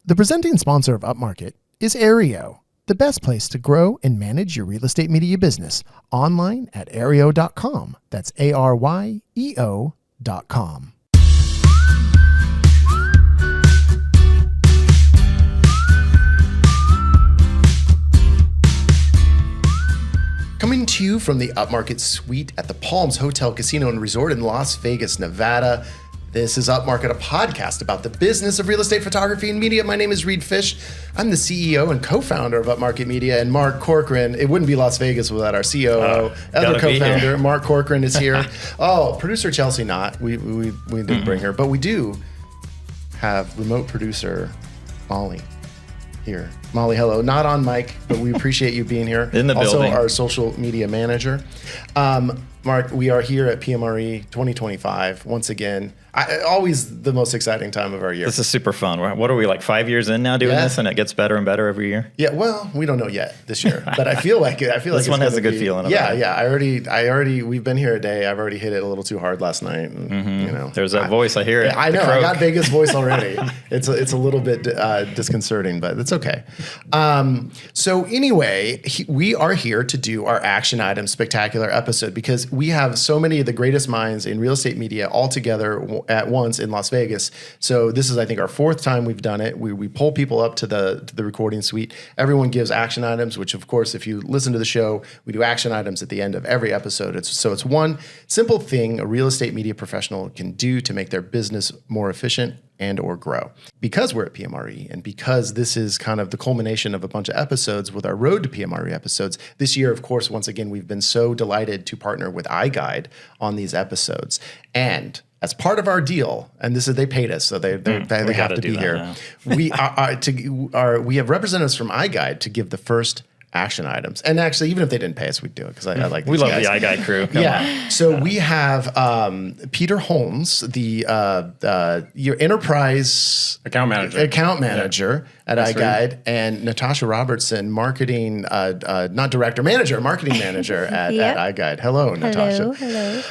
The presenting sponsor of Upmarket is Aereo, the best place to grow and manage your real estate media business online at aereo.com. That's ARYEO.com. Coming to you from the Upmarket Suite at the Palms Hotel, Casino, and Resort in Las Vegas, Nevada. This is Upmarket, a podcast about the business of real estate photography and media. My name is Reed Fish. I'm the CEO and co-founder of Upmarket Media, and Mark Corcoran. It wouldn't be Las Vegas without our COO, other co-founder. Mark Corcoran is here. Producer Chelsea not. We didn't bring her, but we do have remote producer Molly here. Molly, hello. Not on mic, but we appreciate you being here. In the building. Also, our social media manager. Mark, we are here at PMRE 2025 once again. Always the most exciting time of our year. This is super fun. What are we, like 5 years in now doing this, and it gets better and better every year? Yeah, well, we don't know yet this year, but I feel like this one has a good feeling about it. Yeah. I already. We've been here a day. I've already hit it a little too hard last night. And, you know, there's that voice. I hear it. I know. I got Vegas voice already. It's a little bit disconcerting, but it's okay. So anyway, we are here to do our action item spectacular episode because we have so many of the greatest minds in real estate media all together at once in Las Vegas. So this is, I think, our fourth time we've done it. We pull people up to the recording suite. Everyone gives action items, which of course, if you listen to the show, we do action items at the end of every episode. It's one simple thing a real estate media professional can do to make their business more efficient and or grow. Because we're at PMRE and because this is kind of the culmination of a bunch of episodes with our Road to PMRE episodes, this year, of course, once again, we've been so delighted to partner with iGuide on these episodes. And as part of our deal, and this is, they paid us, so they have to be here. We have representatives from iGuide to give the first action items. And actually, even if they didn't pay us, we'd do it because I like these guys. We love the iGuide crew. Come on. So we have Peter Holmes, your enterprise account manager at iGuide, right. And Natasha Robertson, marketing, not director, manager, marketing manager at iGuide. Hello, Natasha. Hello.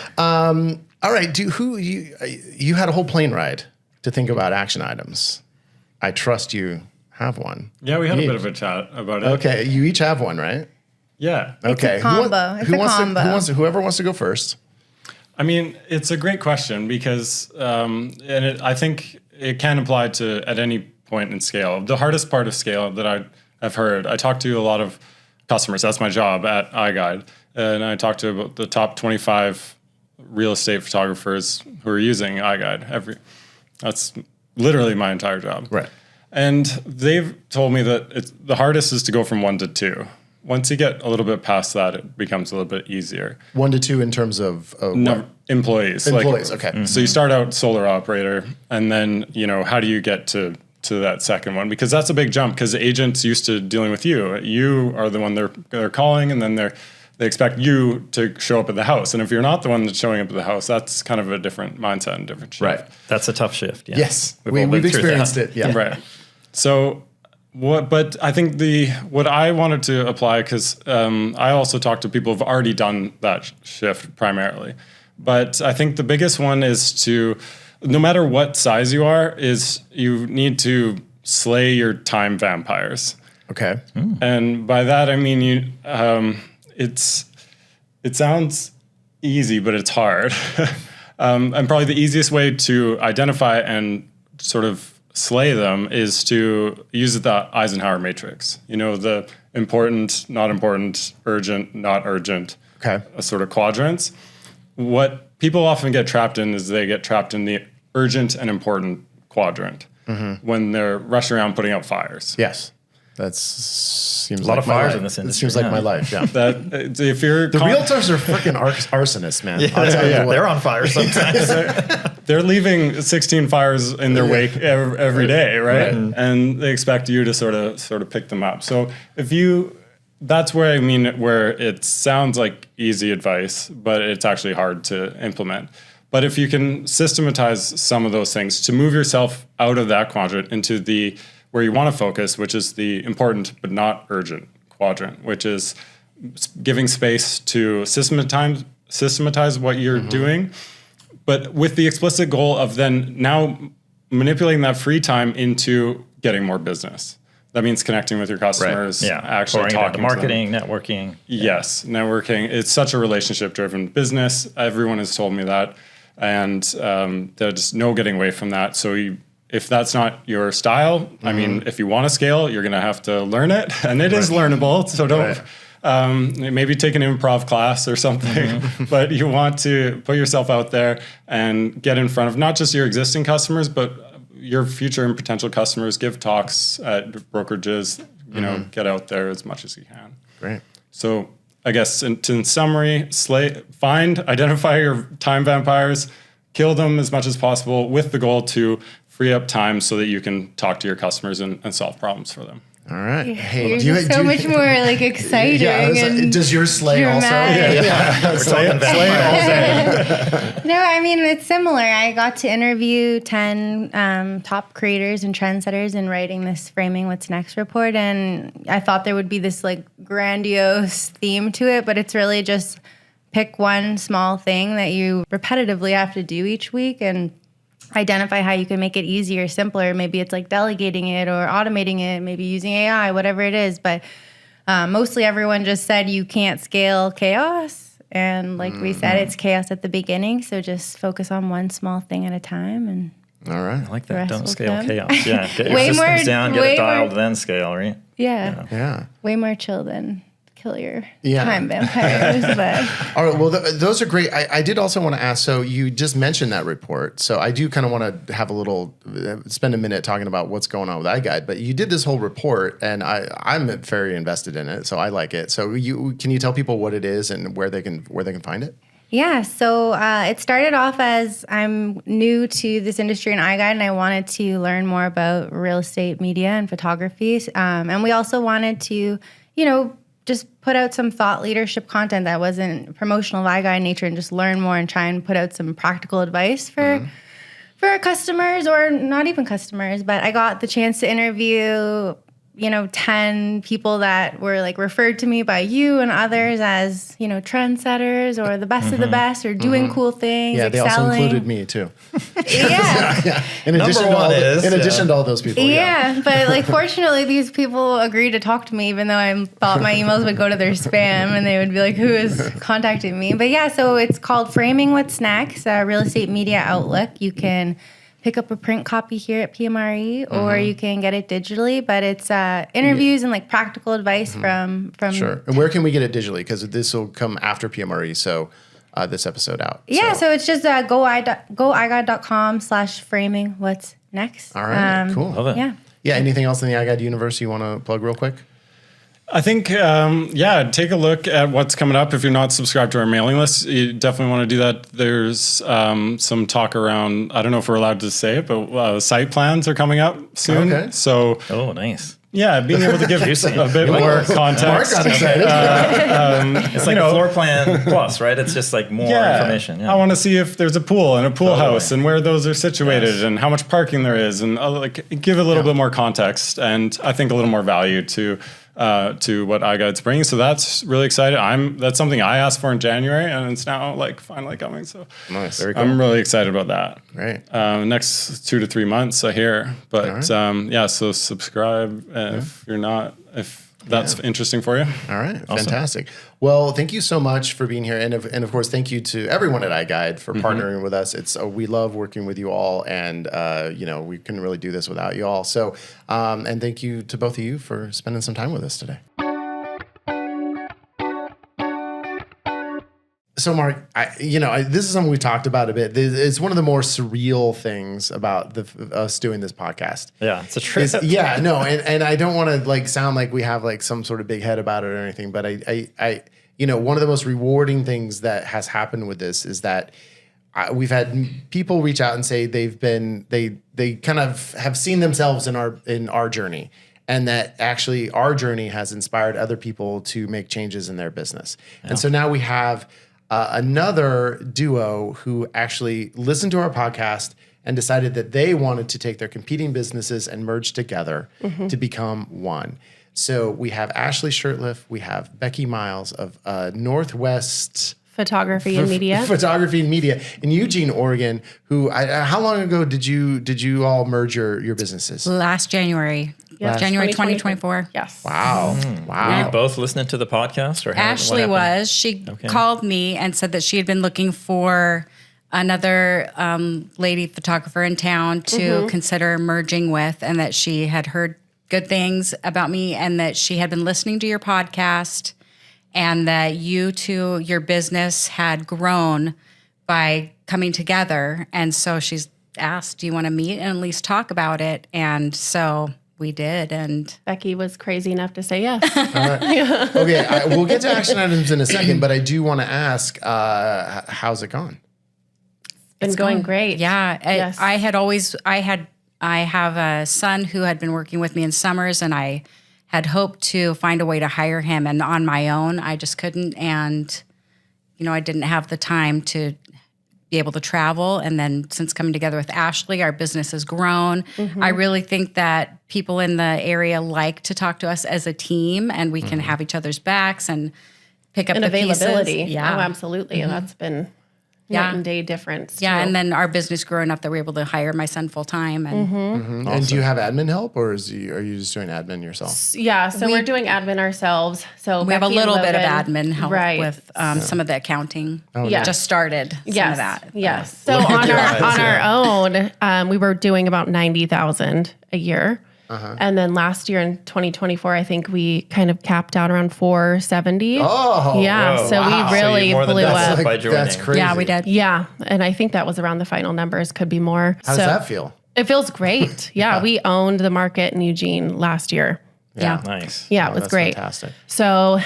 All right, you had a whole plane ride to think about action items. I trust you have one. Yeah, we had a bit of a chat about it. Okay, you each have one, right? Yeah. Okay. It's a combo. Whoever wants to go first? I mean, it's a great question because, I think it can apply to at any point in scale. The hardest part of scale that I've heard, I talk to a lot of customers. That's my job at iGuide, and I talk to about the top 25 real estate photographers who are using iGuide. That's literally my entire job. Right. And they've told me that the hardest is to go from 1 to 2. Once you get a little bit past that, it becomes a little bit easier. 1 to 2 in terms of employees. Employees, okay. Mm-hmm. So you start out solar operator, and then, how do you get to that second one? Because that's a big jump, because agents used to dealing with you. You are the one they're calling, and then they expect you to show up at the house. And if you're not the one that's showing up at the house, that's kind of a different mindset and different shift. Right. That's a tough shift. Yeah. Yes. We've experienced it. Yeah. Right. So but I think what I wanted to apply, because I also talk to people who've already done that shift primarily. But I think the biggest one is to, no matter what size you are, is you need to slay your time vampires. Okay. And by that, I mean, it sounds easy, but it's hard. And probably the easiest way to identify and sort of slay them is to use the Eisenhower matrix. The important, not important, urgent, not urgent, sort of quadrants. What people often get trapped in is they get trapped in the urgent and important quadrant when they're rushing around putting out fires. Yes. That seems a lot of fires in this industry. It seems like my life. Yeah. If you're the realtors are freaking arsonists, man. They're on fire sometimes. They're leaving 16 fires in their wake every day, right? And they expect you to sort of pick them up. So that's where where it sounds like easy advice, but it's actually hard to implement. But if you can systematize some of those things to move yourself out of that quadrant into where you want to focus, which is the important but not urgent quadrant, which is giving space to systematize what you're doing, but with the explicit goal of then now manipulating that free time into getting more business. That means connecting with your customers, actually Pouring talking into marketing, networking. Yes, networking. It's such a relationship-driven business. Everyone has told me that, and there's no getting away from that. So if that's not your style, I mean, if you want to scale, you're going to have to learn it, and it is learnable. So don't maybe take an improv class or something, but you want to put yourself out there and get in front of not just your existing customers, but your future and potential customers. Give talks at brokerages, you know, get out there as much as you can. Great. So I guess in summary, identify your time vampires, kill them as much as possible with the goal to free up time so that you can talk to your customers and solve problems for them. All right. Hey, Yours is so much more like exciting. And does yours slay dramatic. also? We're talking vampires. No, I mean, it's similar. I got to interview 10 top creators and trendsetters in writing this Framing What's Next report. And I thought there would be this like grandiose theme to it, but it's really just pick one small thing that you repetitively have to do each week and identify how you can make it easier, simpler. Maybe it's like delegating it or automating it, maybe using AI, whatever it is. But mostly everyone just said you can't scale chaos. And like we said, it's chaos at the beginning. So just focus on one small thing at a time. And all right. I like that. rest Don't will scale come. chaos. Yeah. Get your Way systems more- down, get way it dialed, more- then scale, right? yeah, way more chill than kill your Yeah. time vampires. But All right. Well, those are great. I did also want to ask. So you just mentioned that report. So I do kind of want to have a little, spend a minute talking about what's going on with iGuide. But you did this whole report, and I'm very invested in it. So I like it. So can you tell people what it is and where they can find it? yeah, so it started off as I'm new to this industry in iGuide, and I wanted to learn more about real estate media and photography. And we also wanted to, just put out some thought leadership content that wasn't promotional of iGuide nature, and just learn more and try and put out some practical advice for our customers, or not even customers. But I got the chance to interview 10 people that were like referred to me by you and others as, trendsetters or the best of the best or doing cool things. Yeah, excelling. they also included me too. Yeah. In addition to all those people. Yeah, but like fortunately these people agreed to talk to me, even though I thought my emails would go to their spam and they would be like, who is contacting me? But yeah, so it's called Framing What's Next, Real Estate Media Outlook. You can pick up a print copy here at PMRE, or you can get it digitally. But it's interviews and like practical advice from. Sure. And where can we get it digitally? Because this will come after PMRE, so this episode out. Yeah, so it's just goiguide.com/framing what's next. All right, cool. Love it. Yeah. Yeah, anything else in the iGuide universe you want to plug real quick? I think, take a look at what's coming up. If you're not subscribed to our mailing list, you definitely want to do that. There's some talk around, I don't know if we're allowed to say it, but site plans are coming up soon. Okay. So, Oh, nice. yeah, being able to give a bit more context. Mark got excited. It's like a floor plan plus, right? It's just like more information. Yeah. I want to see if there's a pool and a pool Totally. house and where those are situated Yes. and how much parking there is, and give a little bit more context, and I think a little more value to what iGuide's bringing. So that's really excited. That's something I asked for in January, and it's now like finally coming. So Nice. Very cool. I'm really excited about that. Great. Next 2 to 3 months, I hear. But so subscribe if you're not, if that's interesting for you. All right, fantastic. Well, thank you so much for being here, and of course, thank you to everyone at iGuide for partnering with us. It's we love working with you all, and we couldn't really do this without you all. So, and thank you to both of you for spending some time with us today. So, Mark, this is something we talked about a bit. It's one of the more surreal things about us doing this podcast. Yeah, it's a trip. And I don't want to sound like we have some sort of big head about it or anything, but I one of the most rewarding things that has happened with this is that we've had people reach out and say they kind of have seen themselves in our journey, and that actually our journey has inspired other people to make changes in their business. Yeah. And so now we have another duo who actually listened to our podcast and decided that they wanted to take their competing businesses and merge together to become one. So we have Ashli Sirtliff, we have Becky Miles of Northwest Photography and media. Photography and media in Eugene, Oregon. How long ago did you all merge your businesses? Last January. Yes, January 2024. Yes. Wow. Were you both listening to the podcast, or what Ashley happened? was. She called me and said that she had been looking for another lady photographer in town to consider merging with, and that she had heard good things about me, and that she had been listening to your podcast, and that your business had grown by coming together. And so she's asked, do you want to meet and at least talk about it? And so we did. And Becky was crazy enough to say yes. Okay, we'll get to action items in a second, but I do want to ask, how's it gone? Been going great. yeah, Yes. I have a son who had been working with me in summers, and I had hoped to find a way to hire him, and on my own, I just couldn't. And, I didn't have the time to be able to travel. And then since coming together with Ashley, our business has grown. I really think that people in the area like to talk to us as a team, and we can have each other's backs and pick up And the availability. pieces. Yeah. Oh, absolutely. And that's been night and day difference. Yeah, too. and then our business grew enough that we're able to hire my son full time. And And do you have admin help, or are you just doing admin yourself? Yeah, so we're doing admin ourselves. So we have a Becky and little bit of Logan- admin help right. with some of the accounting. Yeah. Just started some Yes, of that. yes. So on our own, we were doing about 90,000 a year. And then last year in 2024, I think we kind of capped out around 470. Oh, yeah. whoa, So wow. we So really you more than blew doubled up. by joining. That's crazy. Yeah, we did. Yeah, and I think that was around the final numbers. Could be more. How does that feel? It feels great. Yeah, we owned the market in Eugene last year. Yeah. Nice. Yeah, it Oh, was that's great. Fantastic. So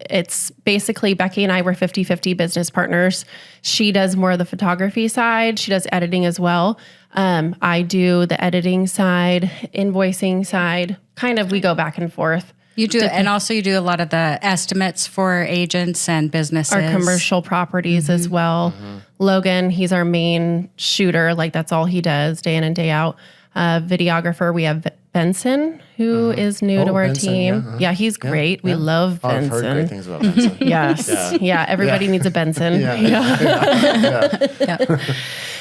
it's basically Becky and I were 50-50 business partners. She does more of the photography side. She does editing as well. I do the editing side, invoicing side. Kind of we go back and forth. You do, and also you do a lot of the estimates for agents and businesses. Our commercial properties as well. Logan, he's our main shooter. Like that's all he does day in and day out. Videographer, we have Benson, who is new to our Benson, team. Yeah, he's great. We love Oh, I've Benson. heard great things about Benson. Yes. Yeah. Everybody needs a Benson.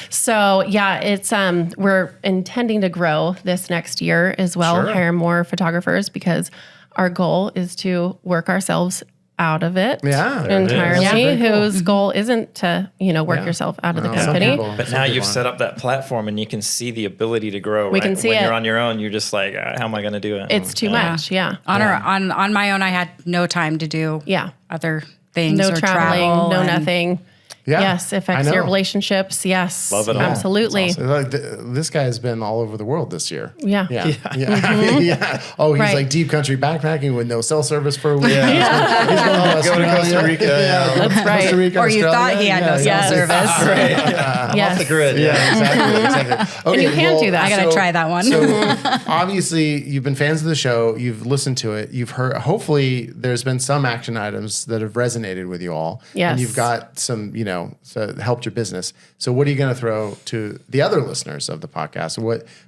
So yeah, it's we're intending to grow this next year as well, Sure. hire more photographers because our goal is to work ourselves out of it Yeah, there it is. entirely. Yeah. Very cool. Whose goal isn't to, work Yeah. yourself out of the Well, some company. people- But now you've set up that platform, and you can see the ability to grow. We can see when it. you're on your own, you're just like, how am I going to do it? It's too much. Yeah. on my own, I had no time to do Yeah. other things. No or traveling, travel no and- nothing. Yeah, Yes, affects I your know. relationships. Yes. Love it all. Absolutely. So, like, this guy has been all over the world this year. Yeah. Yeah. Yeah. Oh, he's Right. like deep country backpacking with no cell service for a week. Yeah. He's going to Go to Costa Rica. Yeah. That's right. Costa Rica, Or you Australia. thought he had no Yeah, cell yeah. service. Right. Yes. Off the grid. Yeah, exactly. Okay, you can do that. I gotta try that one. So obviously, you've been fans of the show. You've listened to it. You've heard. Hopefully, there's been some action items that have resonated with you all. Yes. And you've got some, so helped your business. So what are you going to throw to the other listeners of the podcast?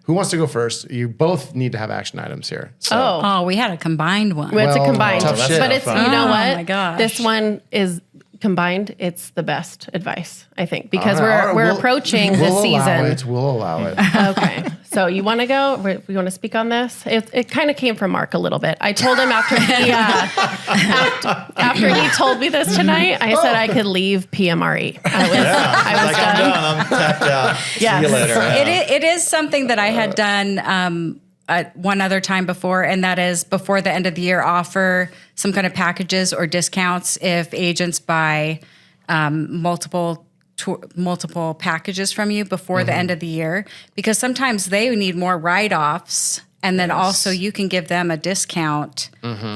Who wants to go first? You both need to have action items here. So. Oh, we had a combined one. Well, it's a Well, combined, tough shit. but it's Oh, you know Oh, what? my gosh. This one is combined. It's the best advice I think because All right, we're we'll- approaching the We'll allow season. it. We'll allow it. Okay, so you want to go? We want to speak on this? It kind of came from Mark a little bit. I told him after he told me this tonight. I said I could leave PMRE. I was Like, I'm done. done. I'm tapped out. Yes. See you later. Yeah. It is something that I had done one other time before, and that is before the end of the year, offer some kind of packages or discounts if agents buy multiple packages from you before the end of the year, because sometimes they need more write-offs, and then also you can give them a discount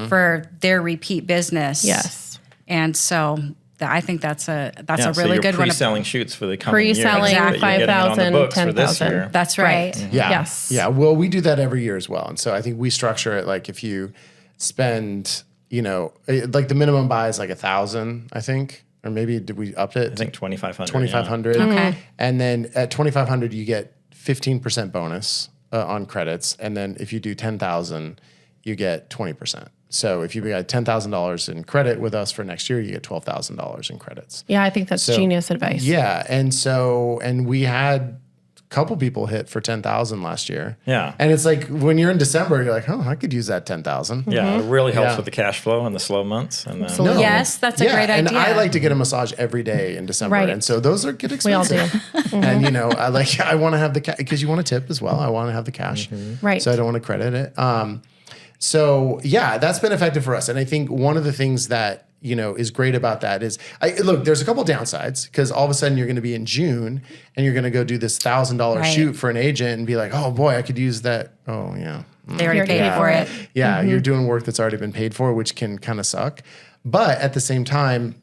for their repeat business. Yes. And so I think that's a So really you're good one. pre-selling shoots for the coming year. Pre-selling that you're getting it on the 5,000, books for this 10,000. year. That's right. Yeah. Yes. Yeah. Well, we do that every year as well. And so I think we structure it like if you spend, like the minimum buy is like 1,000, I think. Or maybe did we up it? I think 2,500. 2,500. Okay. And then at 2,500, you get 15% bonus on credits. And then if you do 10,000, you get 20%. So if you got $10,000 in credit with us for next year, you get $12,000 in credits. Yeah, I think that's genius advice. Yeah, and we had a couple people hit for 10,000 last year. Yeah. And it's like when you're in December, you're like, oh, I could use that 10,000. Yeah, it really helps Yeah. with the cash flow in the slow months. And then, No. Yes, that's a great And idea. I like to get a massage every day in December, Right. and so those are good We all expensive. do. And I want to have the cash because you want to tip as well. I want to have the cash, Right. So I don't want to credit it. So yeah, that's been effective for us. And I think one of the things that is great about that is, look, there's a couple downsides because all of a sudden you're going to be in June and you're going to go do this $1,000 Right. shoot for an agent and be like, oh boy, I could use that. Oh yeah. They already paid for it. Yeah, you're doing work that's already been paid for, which can kind of suck. But at the same time,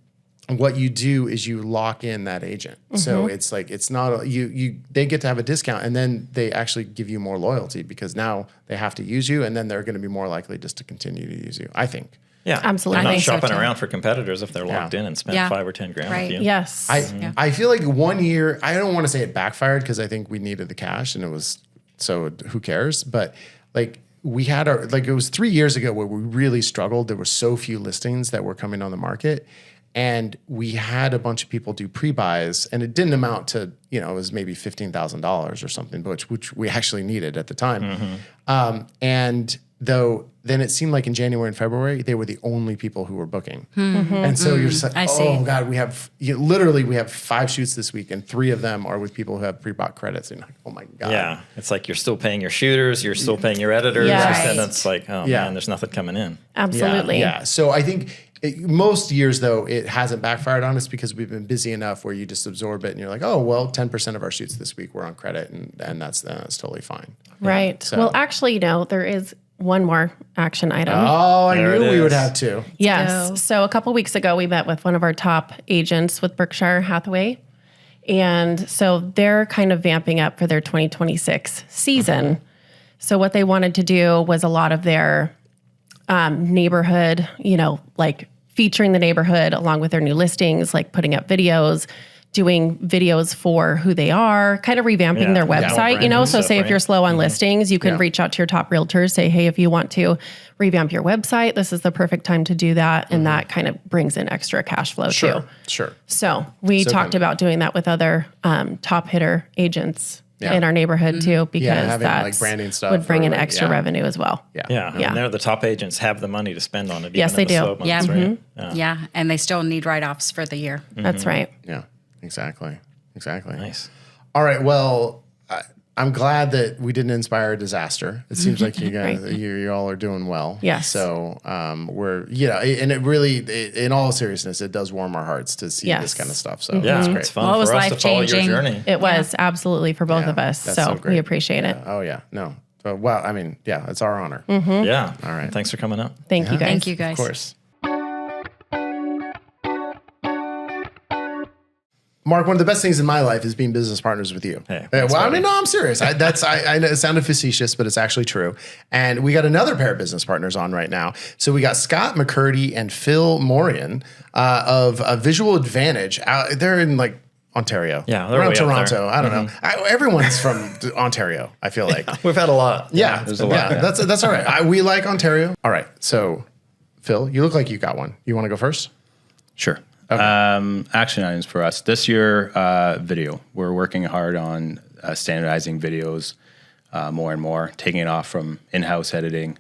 what you do is you lock in that agent. So it's like it's not they get to have a discount, and then they actually give you more loyalty because now they have to use you, and then they're going to be more likely just to continue to use you. I think. yeah, Absolutely. They're I not think so, shopping too. around for competitors if they're locked in and spend Yeah. $5 or $10 grand Right. with you. Yes. I feel like 1 year, I don't want to say it backfired because I think we needed the cash and it was, so who cares? But like we had it was 3 years ago where we really struggled. There were so few listings that were coming on the market. And we had a bunch of people do pre-buys and it didn't amount to, it was maybe $15,000 or something, which we actually needed at the time. And then it seemed like in January and February, they were the only people who were booking. And so you're just like, I see. oh God, we have 5 shoots this week and 3 of them are with people who have pre-bought credits. And you're like, oh my God. Yeah, it's like you're still paying your shooters, you're still paying your editors, Yes. and it's like, oh Yeah. man, there's nothing coming in. Absolutely. Yeah. So I think most years, though, it hasn't backfired on us because we've been busy enough where you just absorb it and you're like, oh, well, 10% of our shoots this week were on credit and that's totally fine. Right. So- Well, actually, there is one more action item. Oh, I There knew it we would is. have to. Yes. go. So a couple weeks ago, we met with one of our top agents with Berkshire Hathaway. And so they're kind of vamping up for their 2026 season. So what they wanted to do was a lot of their neighborhood, like featuring the neighborhood along with their new listings, like putting up videos, doing videos for who they are, kind of revamping Yeah. their Yeah. website, Branding So stuff, say if right? you're slow on listings, you can Yeah. reach out to your top realtors, say, hey, if you want to revamp your website, this is the perfect time to do that. And that kind of brings in extra cash flow too. Sure. So we So talked kind about doing that with other top hitter agents Yeah. in our neighborhood too, because having, like, that branding stuff would bring or, in like, extra yeah. revenue as well. Yeah, Yeah. and they're the top agents have the money to spend on it. Yes, even in they the do. slow months, Yeah. right? Mm-hmm. Yeah, and they still need write-offs for the year. That's right. Yeah, exactly. Nice. All right. Well, I'm glad that we didn't inspire a disaster. It seems like you guys, you all are doing well. Yes. So we're, and it really, in all seriousness, it does warm our hearts to see Yes. this kind of stuff. So Yeah, it's great. it's fun Well, it was for us to follow your life-changing. journey. It was absolutely for both Yeah, of us. that's So so great. we appreciate it. Oh yeah, no. Well, I mean, yeah, it's our honor. Yeah. All right. Thanks for coming up. Thank you guys. Thank you, guys. Of course. Mark, one of the best things in my life is being business partners with you. Hey, well, thanks, I buddy. mean, no, I'm serious. I know it sounded facetious, but it's actually true. And we got another pair of business partners on right now. So we got Scott McCurdy and Phil Maurian of Visual Advantage. They're in like Ontario. Yeah, they're around way up Toronto. there. I don't know. Everyone's from Ontario, I feel like. We've had a lot. Yeah, there's a lot. yeah, that's all right. We like Ontario. All right, so Phil, you look like you got one. You want to go first? Sure. Action items for us this year. Video. We're working hard on standardizing videos more and more, taking it off from in-house editing,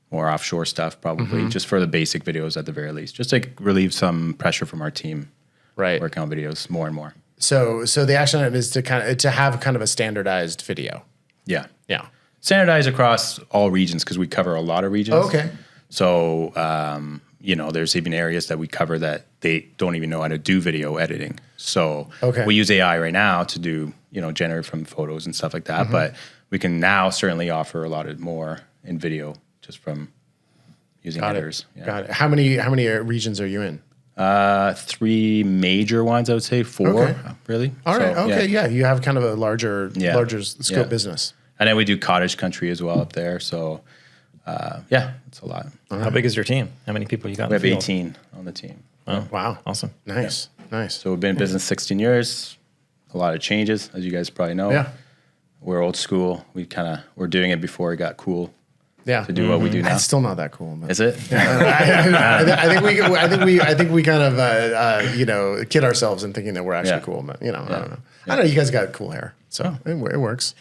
more offshore stuff, probably just for the basic videos at the very least, just to relieve some pressure from our team. Right. Working on videos more and more. So the action item is to have kind of a standardized video. Yeah. Yeah. Standardized across all regions because we cover a lot of regions. Oh, okay. So, there's even areas that we cover that they don't even know how to do video editing. So Okay. we use AI right now to do, generate from photos and stuff like that. But we can now certainly offer a lot of more in video just from using editors. Yeah. Got it. How many regions are you in? 3 major ones, I would say 4, Okay. really. All right. So, Okay. Yeah. You have kind of a larger scope Yeah. business. And then we do cottage country as well up there. So, it's a lot. How big is your team? How many people you got? We in have the field? 18 on the team. Wow. Awesome. Nice. Nice. So we've been in business 16 years. A lot of changes, as you guys probably know. Yeah. We're old school. We're doing it before it got cool. to do what we do now. It's still not that cool. But. Is it? I think we kind of kid ourselves in thinking that we're actually cool. But I don't know. I know you guys got cool hair, so it works.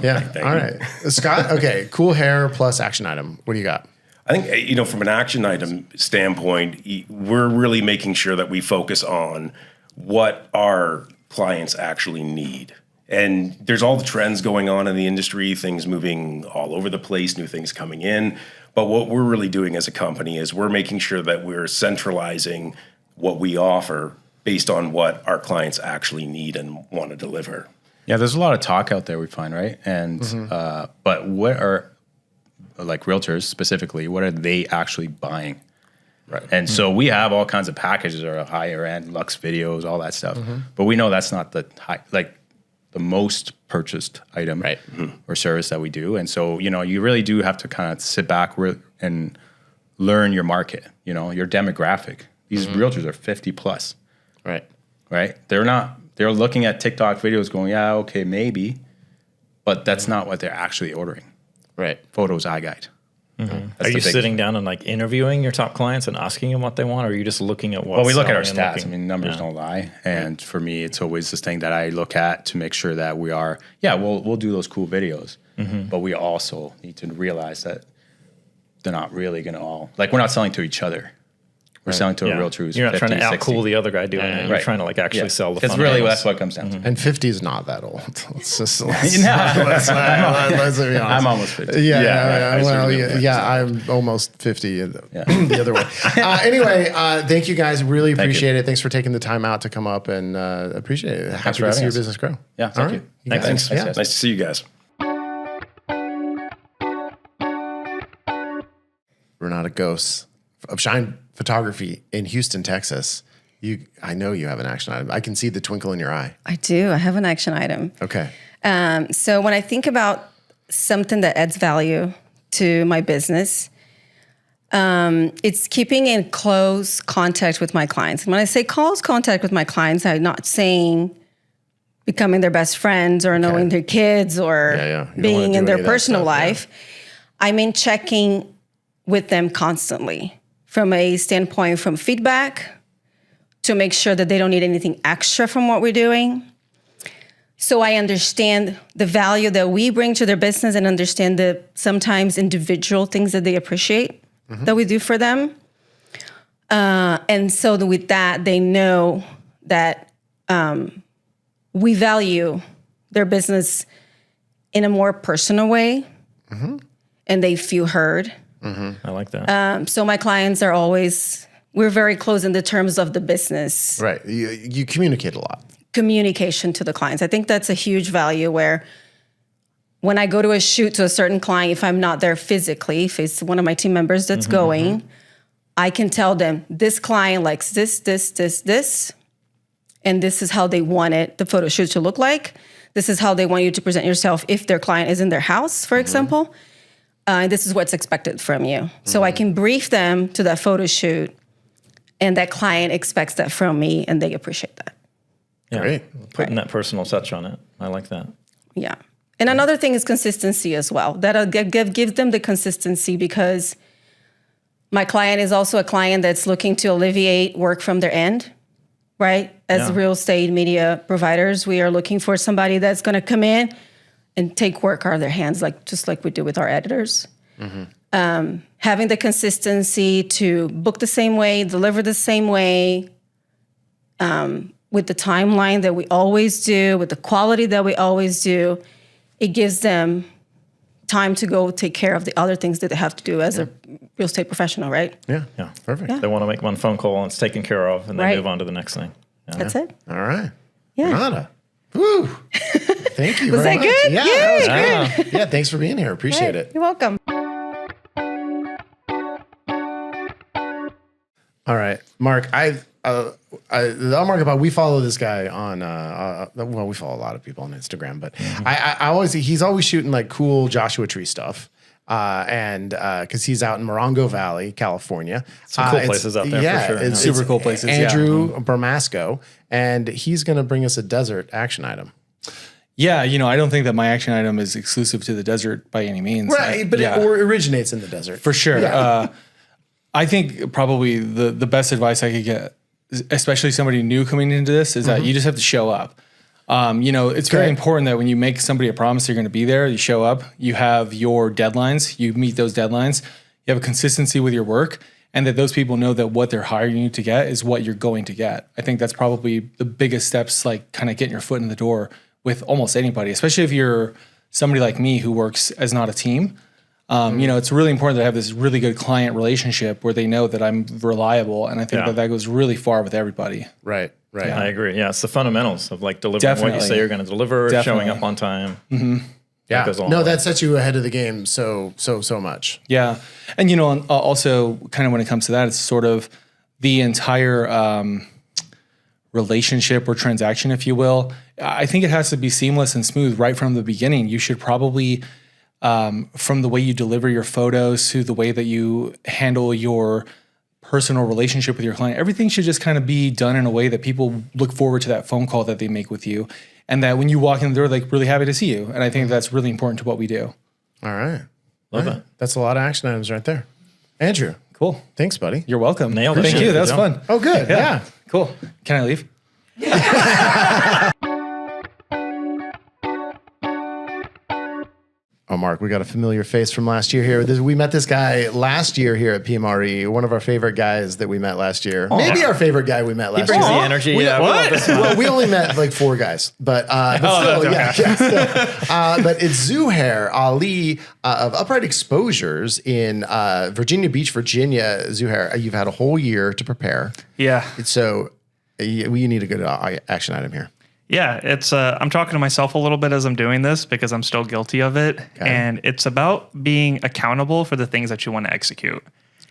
Yeah. All right, Scott. Okay, cool hair plus action item. What do you got? I think, from an action item standpoint, we're really making sure that we focus on what our clients actually need. And there's all the trends going on in the industry, things moving all over the place, new things coming in. But what we're really doing as a company is we're making sure that we're centralizing what we offer based on what our clients actually need and want to deliver. Yeah, there's a lot of talk out there, we find, right? And but what are, like realtors specifically, what are they actually buying? Right. And so we have all kinds of packages or higher end Lux videos, all that stuff. But we know that's not the the most purchased item or service that we do. And so, you really do have to kind of sit back and learn your market, your demographic. These realtors are 50 plus. Right. They're looking at TikTok videos going, yeah, okay, maybe, but that's not what they're actually ordering. Right. Photos eye guide. Are you sitting down and interviewing your top clients and asking them what they want, or are you just looking at what? Well, we look at our stats. Numbers don't lie. And for me, it's always this thing that I look at to make sure that we are, we'll do those cool videos, but we also need to realize that they're not really going to all, we're not selling to each other. We're selling to a realtor who's 50, You're not trying to out-cool 60. the other guy doing it. You're trying to actually sell the fundamentals. Really, that's what it comes down to. And 50 is not that old. Let's be honest. I'm almost 50. I'm almost 50 the other way. Anyway, thank you guys. Really appreciate it. Thanks for taking the time out to come up, and appreciate it. Happy to see your business grow. Yeah, thank you. Thanks. Nice to see you guys. Renata Goos of Shine Photography in Houston, Texas. I know you have an action item. I can see the twinkle in your eye. I do. I have an action item. Okay. So when I think about something that adds value to my business, it's keeping in close contact with my clients. And when I say close contact with my clients, I'm not saying becoming their best friends or knowing their kids or being in their personal life. I mean checking with them constantly. From a standpoint from feedback to make sure that they don't need anything extra from what we're doing. So I understand the value that we bring to their business and understand the sometimes individual things that they appreciate that we do for them. And so with that, they know that we value their business in a more personal way and they feel heard. I like that. So my clients are we're very close in the terms of the business. Right. You communicate a lot. Communication to the clients. I think that's a huge value where when I go to a shoot to a certain client, if I'm not there physically, if it's one of my team members that's going, I can tell them this client likes this, and this is how they want the photo shoot to look like. This is how they want you to present yourself if their client is in their house, for example. And this is what's expected from you. So I can brief them to that photo shoot, and that client expects that from me, and they appreciate that. Yeah, great. Putting that personal touch on it. I like that. Yeah. And another thing is consistency as well. That'll give them the consistency because my client is also a client that's looking to alleviate work from their end, right? As real estate media providers, we are looking for somebody that's going to come in and take work out of their hands, just like we do with our editors. Having the consistency to book the same way, deliver the same way, with the timeline that we always do, with the quality that we always do, it gives them time to go take care of the other things that they have to do as a real estate professional, right? Yeah, perfect. Yeah. They want to make one phone call and it's taken care of, and then move on to the next thing. That's it. All right. Yeah. Renata. Woo. Thank you. Was very that much. good? Yeah, Yay, that was great. Yeah, thanks for being here. Appreciate it. You're welcome. All right, Mark. The Upmarket Pod, we follow this guy on. We follow a lot of people on Instagram, but he's always shooting cool Joshua Tree stuff. And because he's out in Morongo Valley, California. Some cool places out there for sure. It's super cool places. Andrew Bramasco, and he's going to bring us a desert action item. Yeah, I don't think that my action item is exclusive to the desert by any means. Right, but it originates in the desert. For sure. Yeah. I think probably the best advice I could get, especially somebody new coming into this, is that you just have to show up. It's very important that when you make somebody a promise you're going to be there, you show up, you have your deadlines, you meet those deadlines, you have a consistency with your work, and that those people know that what they're hiring you to get is what you're going to get. I think that's probably the biggest steps, like kind of getting your foot in the door with almost anybody, especially if you're somebody like me who works as not a team. It's really important to have this really good client relationship where they know that I'm reliable. And I think that goes really far with everybody. Right. Yeah. I agree. Yeah. It's the fundamentals of like delivering what you say you're going to deliver, showing up on time. Mm-hmm. Yeah. That sets you ahead of the game so much. Yeah. And, also kind of when it comes to that, it's sort of the entire relationship or transaction, if you will. I think it has to be seamless and smooth right from the beginning. You should probably, from the way you deliver your photos to the way that you handle your personal relationship with your client, everything should just kind of be done in a way that people look forward to that phone call that they make with you. And that when you walk in the door, they're like really happy to see you. And I think that's really important to what we do. All right. Love it. That's a lot of action items right there. Andrew. Cool. Thanks, buddy. You're welcome. Nailed it. Thank you. That was fun. Oh, good. Yeah. Cool. Can I leave? Oh, Mark, we got a familiar face from last year here. We met this guy last year here at PMRE, one of our favorite guys that we met last year. Maybe our favorite guy we met last year. He brings the energy. Well, we only met like 4 guys, but but it's Zuhair Ali of Upright Exposures in Virginia Beach, Virginia. Zuhair, you've had a whole year to prepare. Yeah. So you need a good action item here. Yeah, it's I'm talking to myself a little bit as I'm doing this because I'm still guilty of it. Okay. And it's about being accountable for the things that you want to execute.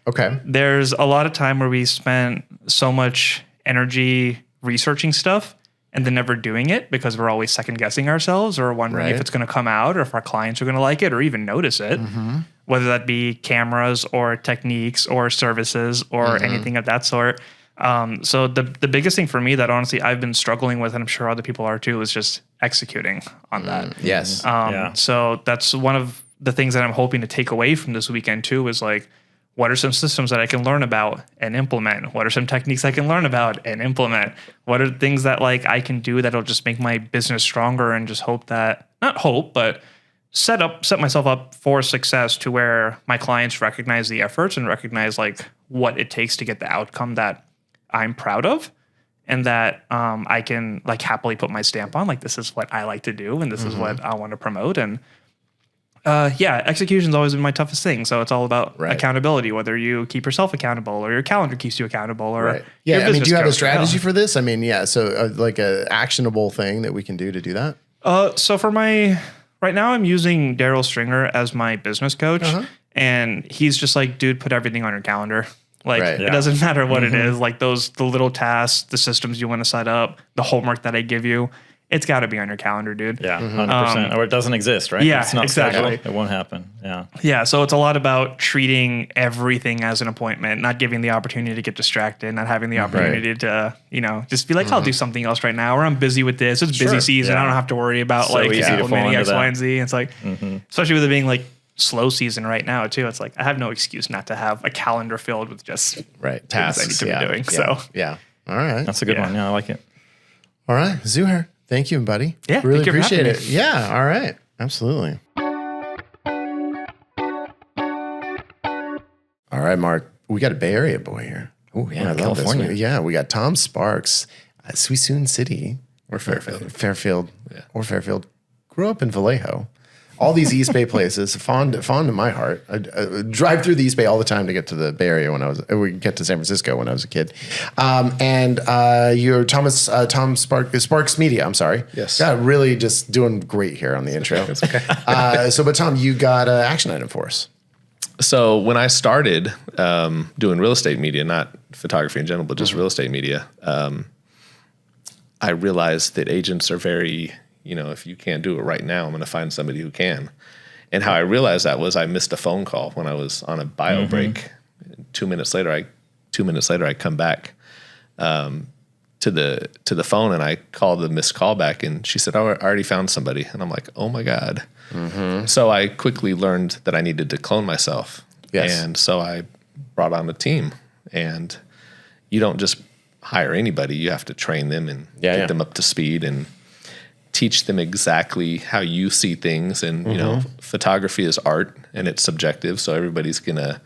Okay. There's a lot of time where we spend so much energy researching stuff and then never doing it because we're always second guessing ourselves or wondering if it's going to come out or if our clients are going to like it or even notice it. Mm-hmm. Whether that be cameras or techniques or services or anything of that sort. So the biggest thing for me that honestly I've been struggling with, and I'm sure other people are too, is just executing on that. Yes. So that's one of the things that I'm hoping to take away from this weekend too, is like, what are some systems that I can learn about and implement? What are some techniques I can learn about and implement? What are things that like I can do that'll just make my business stronger and just but set myself up for success to where my clients recognize the efforts and recognize like what it takes to get the outcome that I'm proud of and that I can like happily put my stamp on. Like, this is what I like to do and this is what I want to promote. And execution's always been my toughest thing. So it's all about accountability, whether you keep yourself accountable or your calendar keeps you accountable or do you have a strategy for this? I mean, so like a actionable thing that we can do to do that? So for right now I'm using Daryl Stringer as my business coach and he's just like, dude, put everything on your calendar. Like, it doesn't matter what it is, like the little tasks, the systems you want to set up, the homework that I give you, it's got to be on your calendar, dude. Yeah, 100%. Or it doesn't exist, right? Yeah, it's not exactly. scheduled. It won't happen. Yeah. Yeah, so it's a lot about treating everything as an appointment, not giving the opportunity to get distracted, not having the opportunity to, just be like, I'll do something else right now, or I'm busy with this. It's busy season. I don't have to worry about implementing X, Y, and Z. It's like, especially with it being like slow season right now too. It's like I have no excuse not to have a calendar filled with just tasks I need to be doing. So all right, that's a good one. Yeah, I like it. All right, Zuhair, thank you, buddy. Yeah, really appreciate it. Yeah, all right, absolutely. All right, Mark, we got a Bay Area boy here. Oh yeah, I love California. This. Yeah, we got Tom Sparks, Suisun City or Fairfield, or Fairfield. Grew up in Vallejo. All these East Bay places, fond in my heart. I drive through the East Bay all the time to get to the Bay Area we get to San Francisco when I was a kid. And you're Tom Sparks Media. I'm sorry. Yes. Yeah, really just doing great here on the intro. It's okay. But Tom, you got an action item for us. So when I started doing real estate media, not photography in general, but just real estate media, I realized that agents are very, if you can't do it right now, I'm going to find somebody who can. And how I realized that was I missed a phone call when I was on a bio break. 2 minutes later, I come back to to the phone, and I called the missed call back, and she said, "Oh, I already found somebody." And I'm like, "Oh my God." So I quickly learned that I needed to clone myself. Yes. And so I brought on a team, and you don't just hire anybody. You have to train them and get them up to speed and teach them exactly how you see things. And, you know, photography is art and it's subjective. So everybody's going to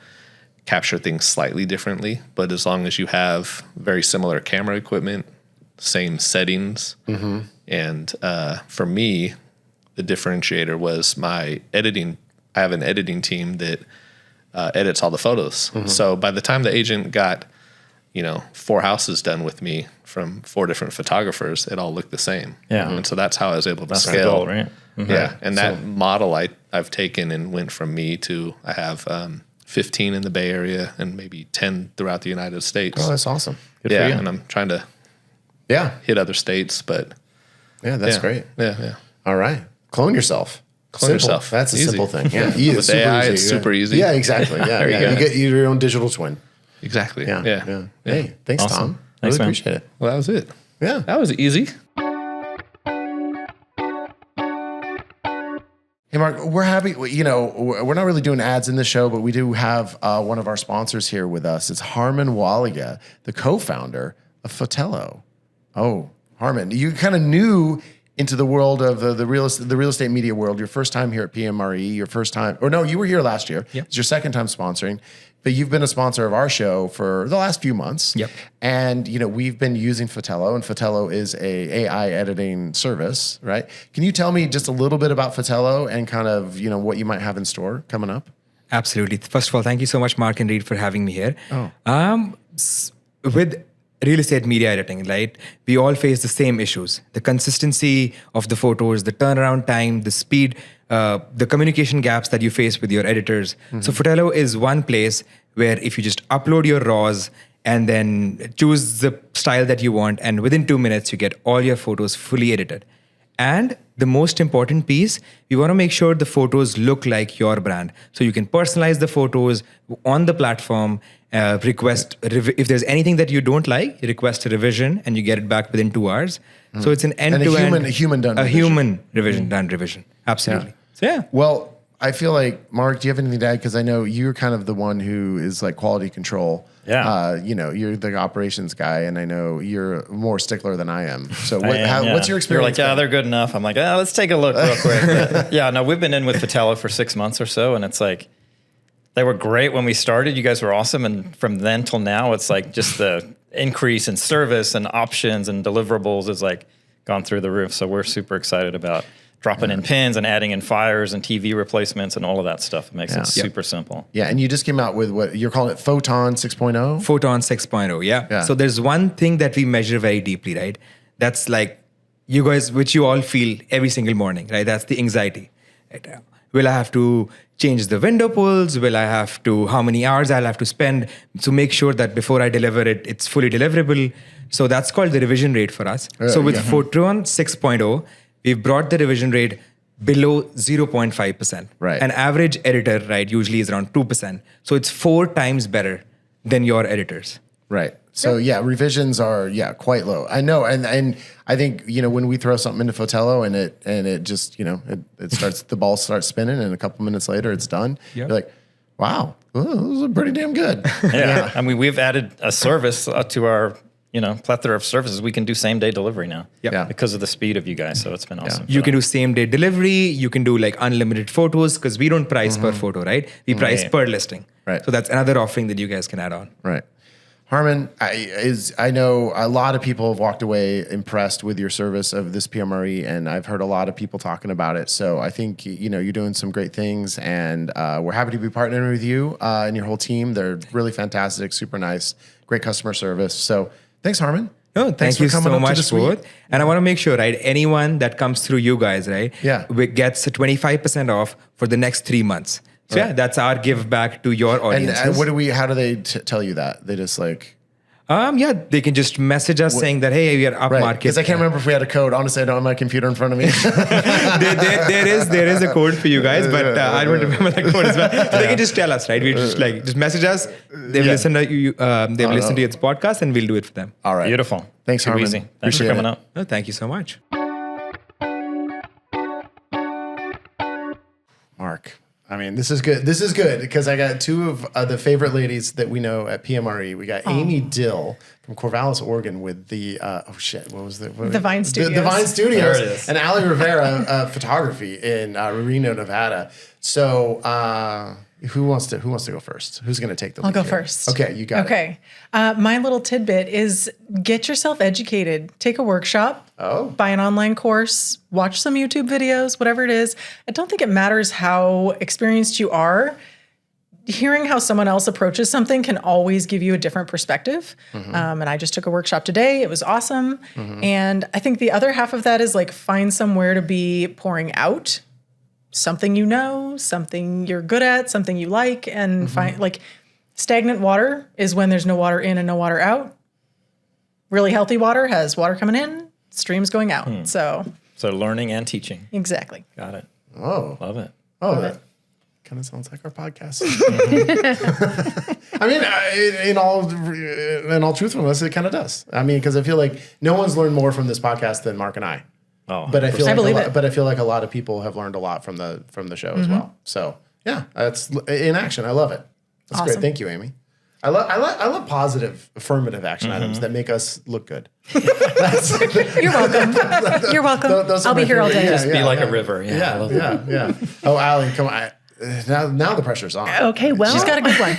capture things slightly differently. But as long as you have very similar camera equipment, same settings. And for me, the differentiator was my editing. I have an editing team that edits all the photos. So by the time the agent got, you know, 4 houses done with me from 4 different photographers, it all looked the same. And so that's how I was able to scale. Goal, right? Yeah. And that model I've taken and went from me to, I have 15 in the Bay Area and maybe 10 throughout the United States. Oh, that's awesome. Good for you. And I'm trying to hit other states, but that's great. Yeah. All right. Clone yourself. Clone yourself. That's a Easy. simple thing. Yeah. With AI, it's super easy. Yeah, exactly. Yeah. You get your own digital twin. Exactly. Yeah. Hey, thanks, Awesome. Tom. Thanks, Really man. appreciate it. Well, that was it. Yeah. That was easy. Hey, Mark, we're happy. You know, we're not really doing ads in the show, but we do have one of our sponsors here with us. It's Harman Walia, the co-founder of Fotello. Oh, Harman, you kind of new into the world of the real estate media world. Your first time here at PMRE, you were here last year. Yep. It's your second time sponsoring, but you've been a sponsor of our show for the last few months. Yep. And, you know, we've been using Fotello, and Fotello is a AI editing service, right? Can you tell me just a little bit about Fotello and kind of, you know, what you might have in store coming up? Absolutely. First of all, thank you so much, Mark and Reed, for having me here. With real estate media editing, right? We all face the same issues: the consistency of the photos, the turnaround time, the speed, the communication gaps that you face with your editors. So Fotello is one place where if you just upload your RAWs and then choose the style that you want, and within 2 minutes, you get all your photos fully edited. And the most important piece, we want to make sure the photos look like your brand. So you can personalize the photos on the platform, if there's anything that you don't like, you request a revision and you get it back within 2 hours. So it's an end-to-end. And a human done revision. Human revision done revision. Absolutely. So yeah. Well, I feel like, Mark, do you have anything to add? Because I know you're kind of the one who is like quality control. Yeah. You know, you're the operations guy, and I know you're more stickler than I am. So what's your You're experience? like, yeah, they're good enough. I'm like, let's take a look real quick. But, yeah, no, we've been in with Fotello for 6 months or so, and it's like, they were great when we started. You guys were awesome. And from then till now, it's like just the increase in service and options and deliverables is like gone through the roof. So we're super excited about dropping in pins and adding in fires and TV replacements and all of that stuff. It makes it super simple. Yeah, and you just came out with what you're calling it Photon 6.0? Photon 6.0, yeah. So there's one thing that we measure very deeply, right? That's like you guys, which you all feel every single morning, right? That's the anxiety. Right? Will I have to change the window pulls? How many hours I'll have to spend to make sure that before I deliver it, it's fully deliverable? So that's called the revision rate for us. So with Photon 6.0, we've brought the revision rate below 0.5%. Right. An average editor, right, usually is around 2%. So it's 4 times better than your editors. Right. So revisions are quite low. I know, and I think, you know, when we throw something into Fotello and it just, you know, it starts, the ball starts spinning, and a couple minutes later it's done. Yep. You're like, wow, those are pretty damn good. Yeah. I mean, we've added a service to our, you know, plethora of services. We can do same day delivery now. Yeah. Because of the speed of you guys. So it's been awesome. You can do same day delivery. You can do like unlimited photos, because we don't price per photo, right? We price per listing. Right. So that's another offering that you guys can add on. Right. Harman, I know a lot of people have walked away impressed with your service of this PMRE, and I've heard a lot of people talking about it. So I think, you know, you're doing some great things, and we're happy to be partnering with you and your whole team. They're really fantastic, super nice, great customer service. So thanks, Harman. No, thank you so much, both. And I want to make sure, right, anyone that comes through you guys, right, gets 25% off for the next 3 months. So that's our give back to your audiences. And how do they tell you that? They just like... Yeah, they can just message us saying that, hey, we are Upmarket. Because I can't remember if we had a code. Honestly, I don't have my computer in front of me. there is a code for you guys, but I don't remember that code as well. So they can just tell us, right? We just message us. They've listened to you. They've listened to your podcast, and we'll do it for them. All right. Beautiful. Thanks, Too Harman. easy. Thanks Appreciate for coming it. up. No, thank you so much. Mark. I mean, this is good. This is good because I got two of the favorite ladies that we know at PMRE. We got Amy Dill from Corvallis, Oregon, with the what was the Vine Studios. The Vine Studios, There it is. and Ali Rivera photography in Reno, Nevada. So, who wants to go first? Who's going to take the lead? I'll go here? first. Okay, you got it. Okay. My little tidbit is get yourself educated. Take a workshop. Buy an online course. Watch some YouTube videos, whatever it is. I don't think it matters how experienced you are. Hearing how someone else approaches something can always give you a different perspective. And I just took a workshop today. It was awesome. And I think the other half of that is like find somewhere to be pouring out something you know, something you're good at, something you like, and find like stagnant water is when there's no water in and no water out. Really healthy water has water coming in, streams going out. So learning and teaching. exactly. Got it. Oh, Love it. that kind of sounds like our podcast. I mean, in all truthfulness, it kind of does. I mean, because I feel like no one's learned more from this podcast than Mark and I. Oh, But I feel I like believe it. but I feel like a lot of people have learned a lot from the show as well. So yeah, that's in action. I love it. That's great. Awesome. Thank you, Amy. I love positive, affirmative action items that make us look good. You're welcome. You're welcome. Those are I'll be my here all favorite. day. Yeah, Just be like a river. Yeah. I love that. Yeah. Oh, Ali, come on. Now the pressure's on. Okay, well, She's got a good one.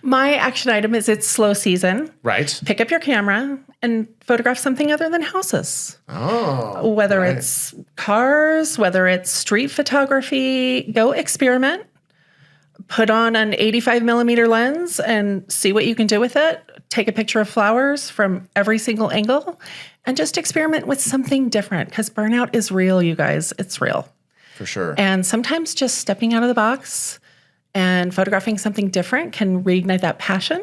my action item is it's slow season. Right. Pick up your camera and photograph something other than houses. Oh. Whether it's cars, whether it's street photography, go experiment. Put on an 85 millimeter lens and see what you can do with it. Take a picture of flowers from every single angle and just experiment with something different because burnout is real, you guys. It's real. For sure. And sometimes just stepping out of the box and photographing something different can reignite that passion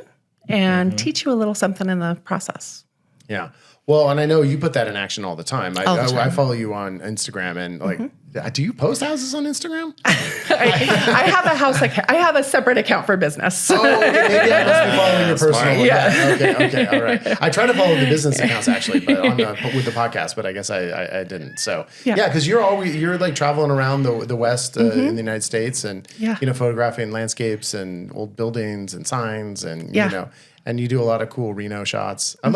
and teach you a little something in the process. Yeah. Well, and I know you put that in action all the time. All the time. I follow you on Instagram and like, do you post houses on Instagram? I have a house. I have a separate account for business. Oh, okay, maybe I must be following your personal one. Yeah. Okay, all right. I try to follow the business accounts actually, but with the podcast, but I guess I didn't. So yeah, because you're like traveling around the West in the United States and photographing landscapes and old buildings and signs and and you do a lot of cool Reno shots. I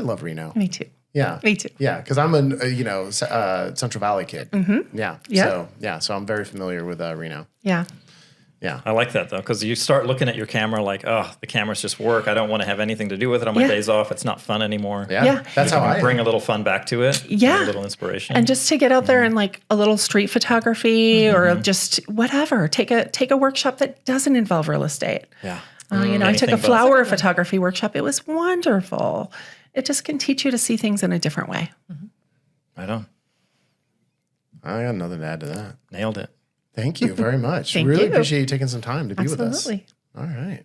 love Reno. Me too. Yeah. Me too. Yeah, because I'm a Central Valley kid. Yeah. So I'm very familiar with Reno. Yeah. Yeah. I like that though, because you start looking at your camera like, oh, the cameras just work. I don't want to have anything to do with it on my days off. It's not fun anymore. Yeah. That's how I bring a little fun back to it. Yeah. A little inspiration. And just to get out there and like a little street photography or just whatever. Take a workshop that doesn't involve real estate. Yeah. I took a flower photography workshop. It was wonderful. It just can teach you to see things in a different way. Right on. I got nothing to add to that. Nailed it. Thank you very much. Thank really you. appreciate you taking some time to be with us. Absolutely. All right.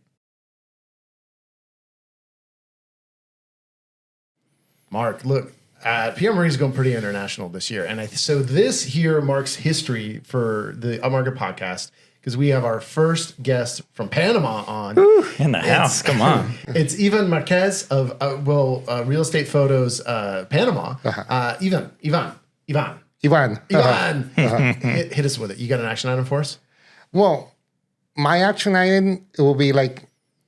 Mark, look, PMRE is going pretty international this year. And so this here marks history for the Upmarket podcast because we have our first guest from Panama on. In the house. Come on. It's Ivan Marquez of, Real Estate Photos Panama. Ivan. Hit us with it. You got an action item for us? Well, my action item, it will be like,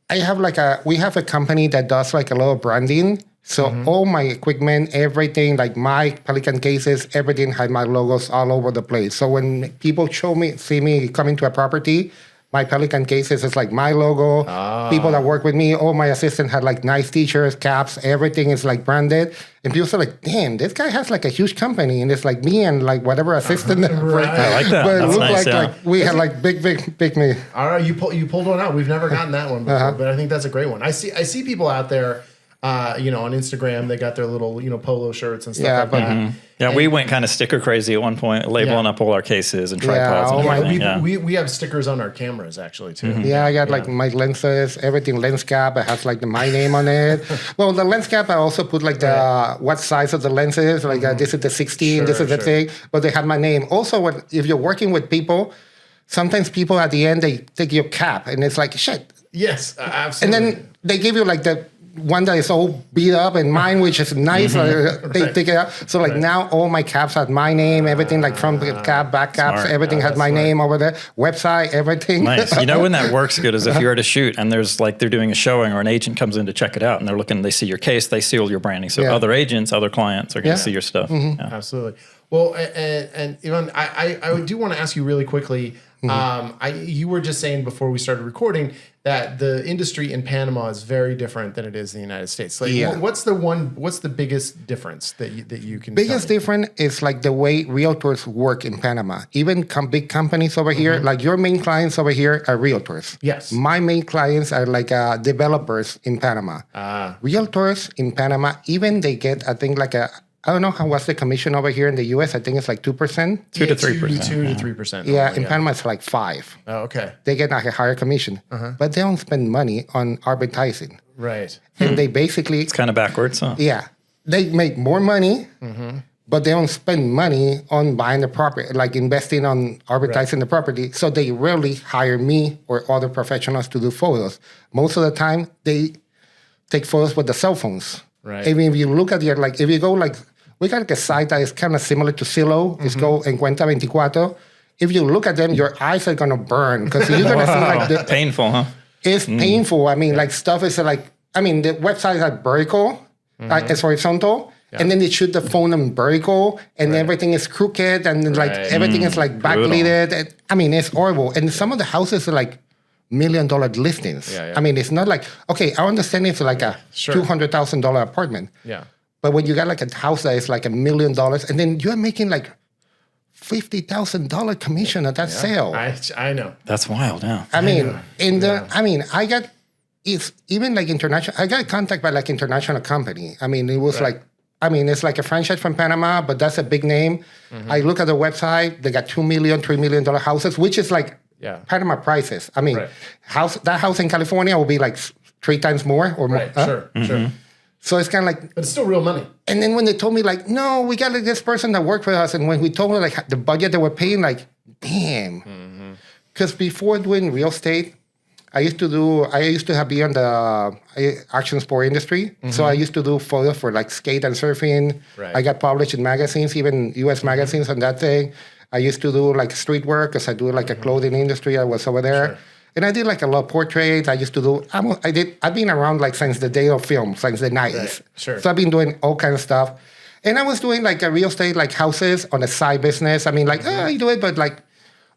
we have a company that does like a little branding. So all my equipment, everything, like my Pelican cases, everything had my logos all over the place. So when people see me coming to a property, my Pelican cases is like my logo. People that work with me, all my assistants had like nice t-shirts, caps, everything is like branded. And people say like, damn, this guy has like a huge company. And it's like me and like whatever assistant. Right. I like that. But it That's looked nice, like we had like big me. All right, you pulled one out. We've never gotten that one before, but I think that's a great one. I see people out there on Instagram, they got their little, polo shirts and stuff Yeah, like but- that. Yeah, we went kind of sticker crazy at one point, labeling up all our cases and tripods. oh and my- everything. We have stickers on our cameras actually too. Yeah, I got like my lenses, everything lens cap. It has like my name on it. Well, the lens cap, I also put like what size of the lens is. Like this is the 16, this is the thing. But they have my name. Also, if you're working with people, sometimes people at the end, they take your cap and it's like, shit. Yes, absolutely. And then they give you like the one that is all beat up and mine, which is nice. They take it out. So like now all my caps have my name, everything like front cap, back caps, everything has my name over there. Website, everything. Nice. When that works good is if you're at a shoot and there's like they're doing a showing or an agent comes in to check it out and they're looking, they see your case, they see all your branding. So other agents, other clients are going to see your stuff. Yeah. Absolutely. Well, and Ivan, I do want to ask you really quickly. You were just saying before we started recording that the industry in Panama is very different than it is in the United States. Like, what's the biggest difference that you can? Biggest difference is like the way realtors work in Panama. Even big companies over here, like your main clients over here are realtors. Yes. My main clients are like developers in Panama. Realtors in Panama, even they get, I think like I don't know what's the commission over here in the U.S. I think it's like 2%. 2 to 3%. 2 to 3%. Yeah, in Panama it's like 5%. Oh, okay. They get like a higher commission, but they don't spend money on advertising. Right. And they basically... It's kind of backwards, huh? Yeah. They make more money, but they don't spend money on buying the property, like investing on advertising the property. So they rarely hire me or other professionals to do photos. Most of the time, they take photos with the cell phones. Right. I mean, if you look at if you go like... We got like a site that is kind of similar to Zillow. It's called Encuentra 24. If you look at them, your eyes are going to burn because you're going to see like the... Painful, huh? It's painful. I mean, like stuff is like... I mean, the websites are vertical, it's horizontal, and then they shoot the phone in vertical, and everything is crooked, and then, like everything is like backlit. And, I mean, it's horrible. And some of the houses are like $1 million listings. I mean, it's not like... Okay, I understand it's like a $200,000 apartment. Yeah. But when you got like a house that is like $1 million, and then you're making like $50,000 commission at that sale. I know. That's wild, yeah. I mean, I got it's even like international. I got contact by like international company. I mean, it was like, it's like a franchise from Panama, but that's a big name. I look at the website; they got $2 million, $3 million houses, which is like Panama prices. I mean, that house in California will be like 3 times more or more. Sure. So it's kind of like... But it's still real money. And then when they told me, like, no, we got like, this person that worked for us. And when we told them, like, the budget they were paying, like, damn. Because before doing real estate, I used to be on the action sport industry. So I used to do photos for, like, skate and surfing. Right. I got published in magazines, even U.S. magazines on that thing. I used to do, like, street work because I do, like, a clothing industry. I was over there. Sure. And I did like a lot of portraits. I used to do, I've been around like since the day of film, since the 90s. Right. Sure. So I've been doing all kinds of stuff. And I was doing like a real estate, like houses on a side business. I mean, like, I do it, but like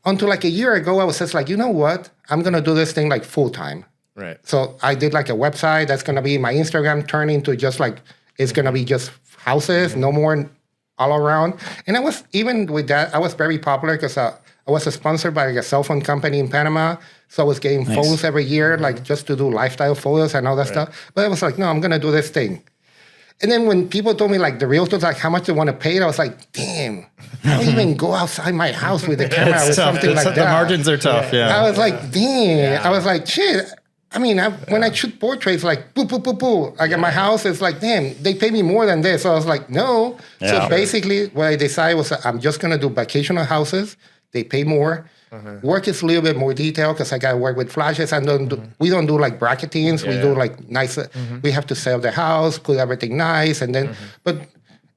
until like a year ago, I was just like, you know what? I'm going to do this thing like full time. Right. So I did like a website that's going to be my Instagram turned into just like, it's going to be just houses, no more all around. And I was, even with that, I was very popular because I was sponsored by like a cell phone company in Panama. So I was getting phones every year, like just to do lifestyle photos and all that stuff. But I was like, no, I'm going to do this thing. And then when people told me like the realtors, like how much they want to pay, I was like, damn, I don't even go outside my house with the camera or something like that. The margins are tough, I was like, damn. I was like, shit. I mean, when I shoot portraits, like, boo, boo, boo, boo. Like at my house, it's like, damn, they pay me more than this. So I was like, no. So basically what I decided was I'm just going to do vacational houses. They pay more. Work is a little bit more detailed because I got to work with flashes. And we don't do like bracketings. We do like nice. We have to sell the house, put everything nice, and then. But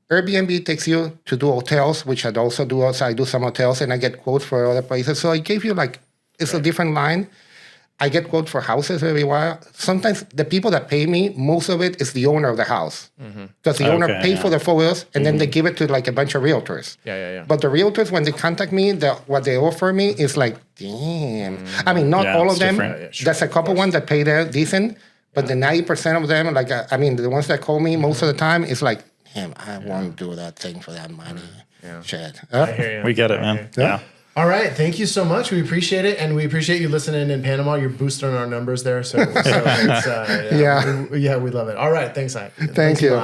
Airbnb takes you to do hotels, which I also do. Also, I do some hotels, and I get quotes for other places. So I gave you like it's a different line. I get quotes for houses every while. Sometimes the people that pay me, most of it is the owner of the house. Because the owner pays for the photos, and then they give it to like a bunch of realtors. But the realtors, when they contact me, what they offer me is like, damn. I mean, not all of them. There's a couple ones that pay there decent, but the 90% of them, like, I mean, the ones that call me most of the time, is like, damn, I won't do that thing for that money. Shit. We get it, man. Yeah. All right. Thank you so much. We appreciate it. And we appreciate you listening in Panama. You're boosting our numbers there. So it's, yeah, we love it. All right. Thanks, Ike. Thank you.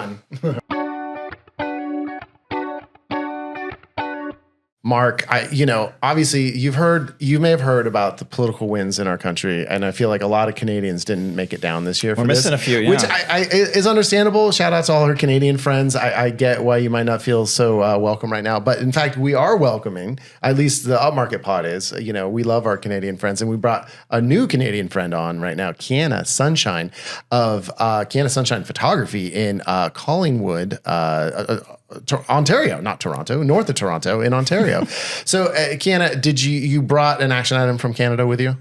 Mark, obviously you may have heard about the political winds in our country, and I feel like a lot of Canadians didn't make it down this year. We're missing a few, yeah. Which is understandable. Shout out to all our Canadian friends. I get why you might not feel so welcome right now, but in fact, we are welcoming. At least the Upmarket pod is. We love our Canadian friends, and we brought a new Canadian friend on right now, Kianna Sunshine of Kianna Sunshine Photography in Collingwood. Ontario, not Toronto, north of Toronto in Ontario. So, Kianna, did you brought an action item from Canada with you?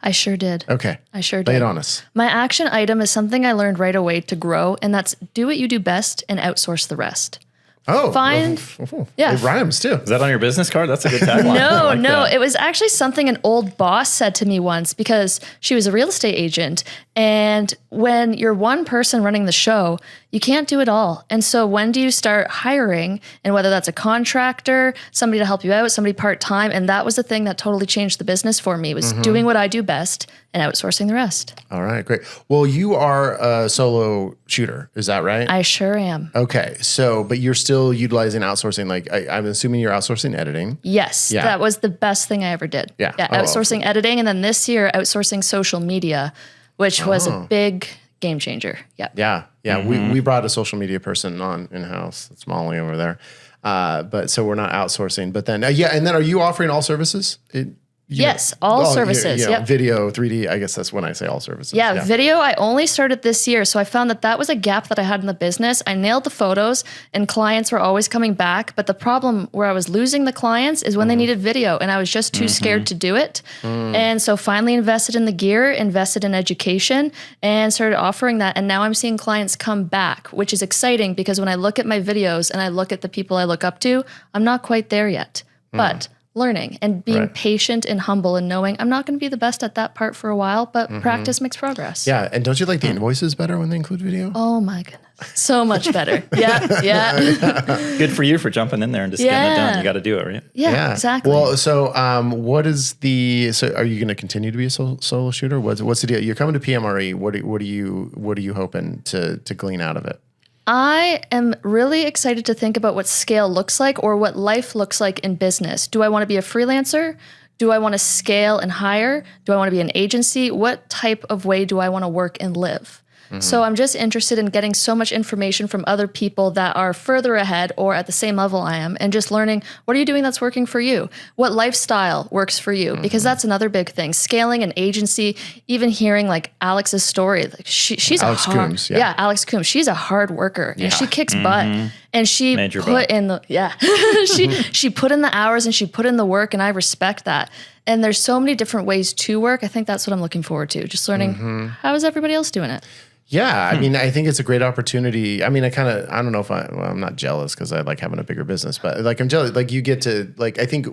I sure did. Okay. I sure did. Lay it on us. My action item is something I learned right away to grow, and that's do what you do best and outsource the rest. Oh, yeah. It rhymes too. Is that on your business card? That's a good tagline. No. It was actually something an old boss said to me once because she was a real estate agent. And when you're one person running the show, you can't do it all. And so when do you start hiring? And whether that's a contractor, somebody to help you out, somebody part-time. And that was the thing that totally changed the business for me, was doing what I do best and outsourcing the rest. All right, great. Well, you are a solo shooter. Is that right? I sure am. Okay. So, but you're still utilizing outsourcing. Like I'm assuming you're outsourcing editing. Yes. Yeah. That was the best thing I ever did. Yeah. Outsourcing editing. And then this year, outsourcing social media, which was a big game changer. Yeah. We brought a social media person on in-house. It's Molly over there. But so we're not outsourcing. But then, and then are you offering all services? Yes, all services. Video, 3D. I guess that's when I say all services. Yeah, video. I only started this year, so I found that was a gap that I had in the business. I nailed the photos, and clients were always coming back. But the problem where I was losing the clients is when they needed video, and I was just too scared to do it. And so finally invested in the gear, invested in education, and started offering that. And now I'm seeing clients come back, which is exciting because when I look at my videos and I look at the people I look up to, I'm not quite there yet, but learning and being patient and humble and knowing I'm not going to be the best at that part for a while, but practice makes progress. Yeah. And don't you like the invoices better when they include video? Oh my goodness. So much better. Yeah. Good for you for jumping in there and just getting it done. You got to do it, right? Yeah, exactly. Well, so what is so are you going to continue to be a solo shooter? What's the deal? You're coming to PMRE. What are you hoping to glean out of it? I am really excited to think about what scale looks like or what life looks like in business. Do I want to be a freelancer? Do I want to scale and hire? Do I want to be an agency? What type of way do I want to work and live? So I'm just interested in getting so much information from other people that are further ahead or at the same level I am, and just learning, what are you doing that's working for you? What lifestyle works for you? Because that's another big thing. Scaling an agency, even hearing like Alex's story, like she's Alex Coombs, Alex Coombs. She's a hard worker and she kicks butt. And she Major put butt. in the she put in the hours and she put in the work, and I respect that. And there's so many different ways to work. I think that's what I'm looking forward to. Just learning how is everybody else doing it. Yeah, I mean, I think it's a great opportunity. I mean, I don't know if I'm not jealous because I like having a bigger business, but like I'm jealous. Like you get to I think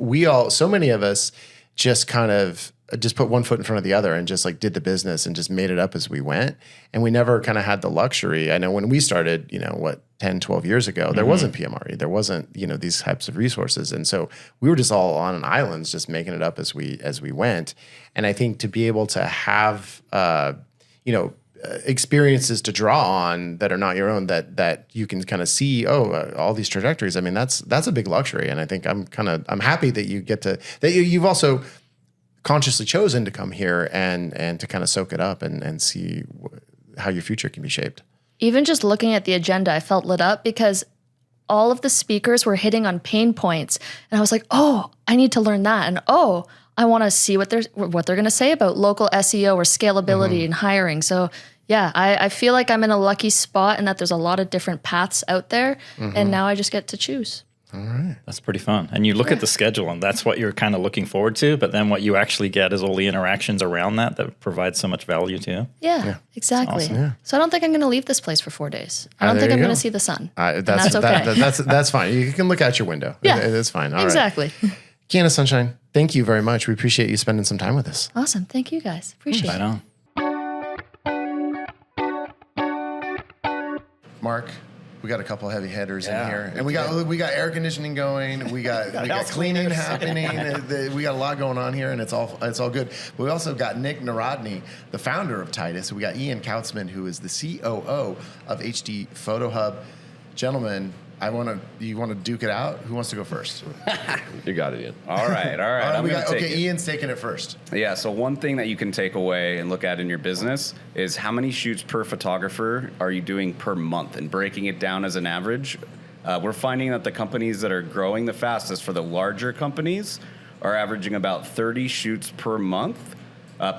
so many of us just kind of just put one foot in front of the other and just like did the business and just made it up as we went. And we never kind of had the luxury. I know when we started, 10, 12 years ago, there wasn't PMRE, there wasn't, these types of resources. And so we were just all on islands, just making it up as we went. And I think to be able to have, experiences to draw on that are not your own, that you can kind of see, all these trajectories. I mean, that's a big luxury. And I think I'm happy that you get to, that you've also consciously chosen to come here and to kind of soak it up and see how your future can be shaped. Even just looking at the agenda, I felt lit up because all of the speakers were hitting on pain points. And I was like, I need to learn that. And I want to see what they're going to say about local SEO or scalability and hiring. So yeah, I feel like I'm in a lucky spot and that there's a lot of different paths out there. And now I just get to choose. All right. That's pretty fun. And you look at the schedule and that's what you're kind of looking forward to. But then what you actually get is all the interactions around that provide so much value to you. Yeah. Exactly. Awesome. Yeah. So I don't think I'm going to leave this place for 4 days. I don't think I'm going to see the sun. That's okay. That's fine. You can look out your window. Yeah. It's fine. All exactly. Right. Kianna Sunshine, thank you very much. We appreciate you spending some time with us. Awesome. Thank you guys. Appreciate it. on. Mark, We got a couple heavy hitters in here, and we got air conditioning going. We got cleaning happening. We got a lot going on here, and it's all good. But we also got Nick Narodny, the founder of Titus. We got Ian Kautzman, who is the COO of HD Photo Hub. Gentlemen, you want to duke it out? Who wants to go first? You got it, Ian. All right. Ian's taking it first. Yeah, so one thing that you can take away and look at in your business is how many shoots per photographer are you doing per month, and breaking it down as an average. We're finding that the companies that are growing the fastest, for the larger companies, are averaging about 30 shoots per month.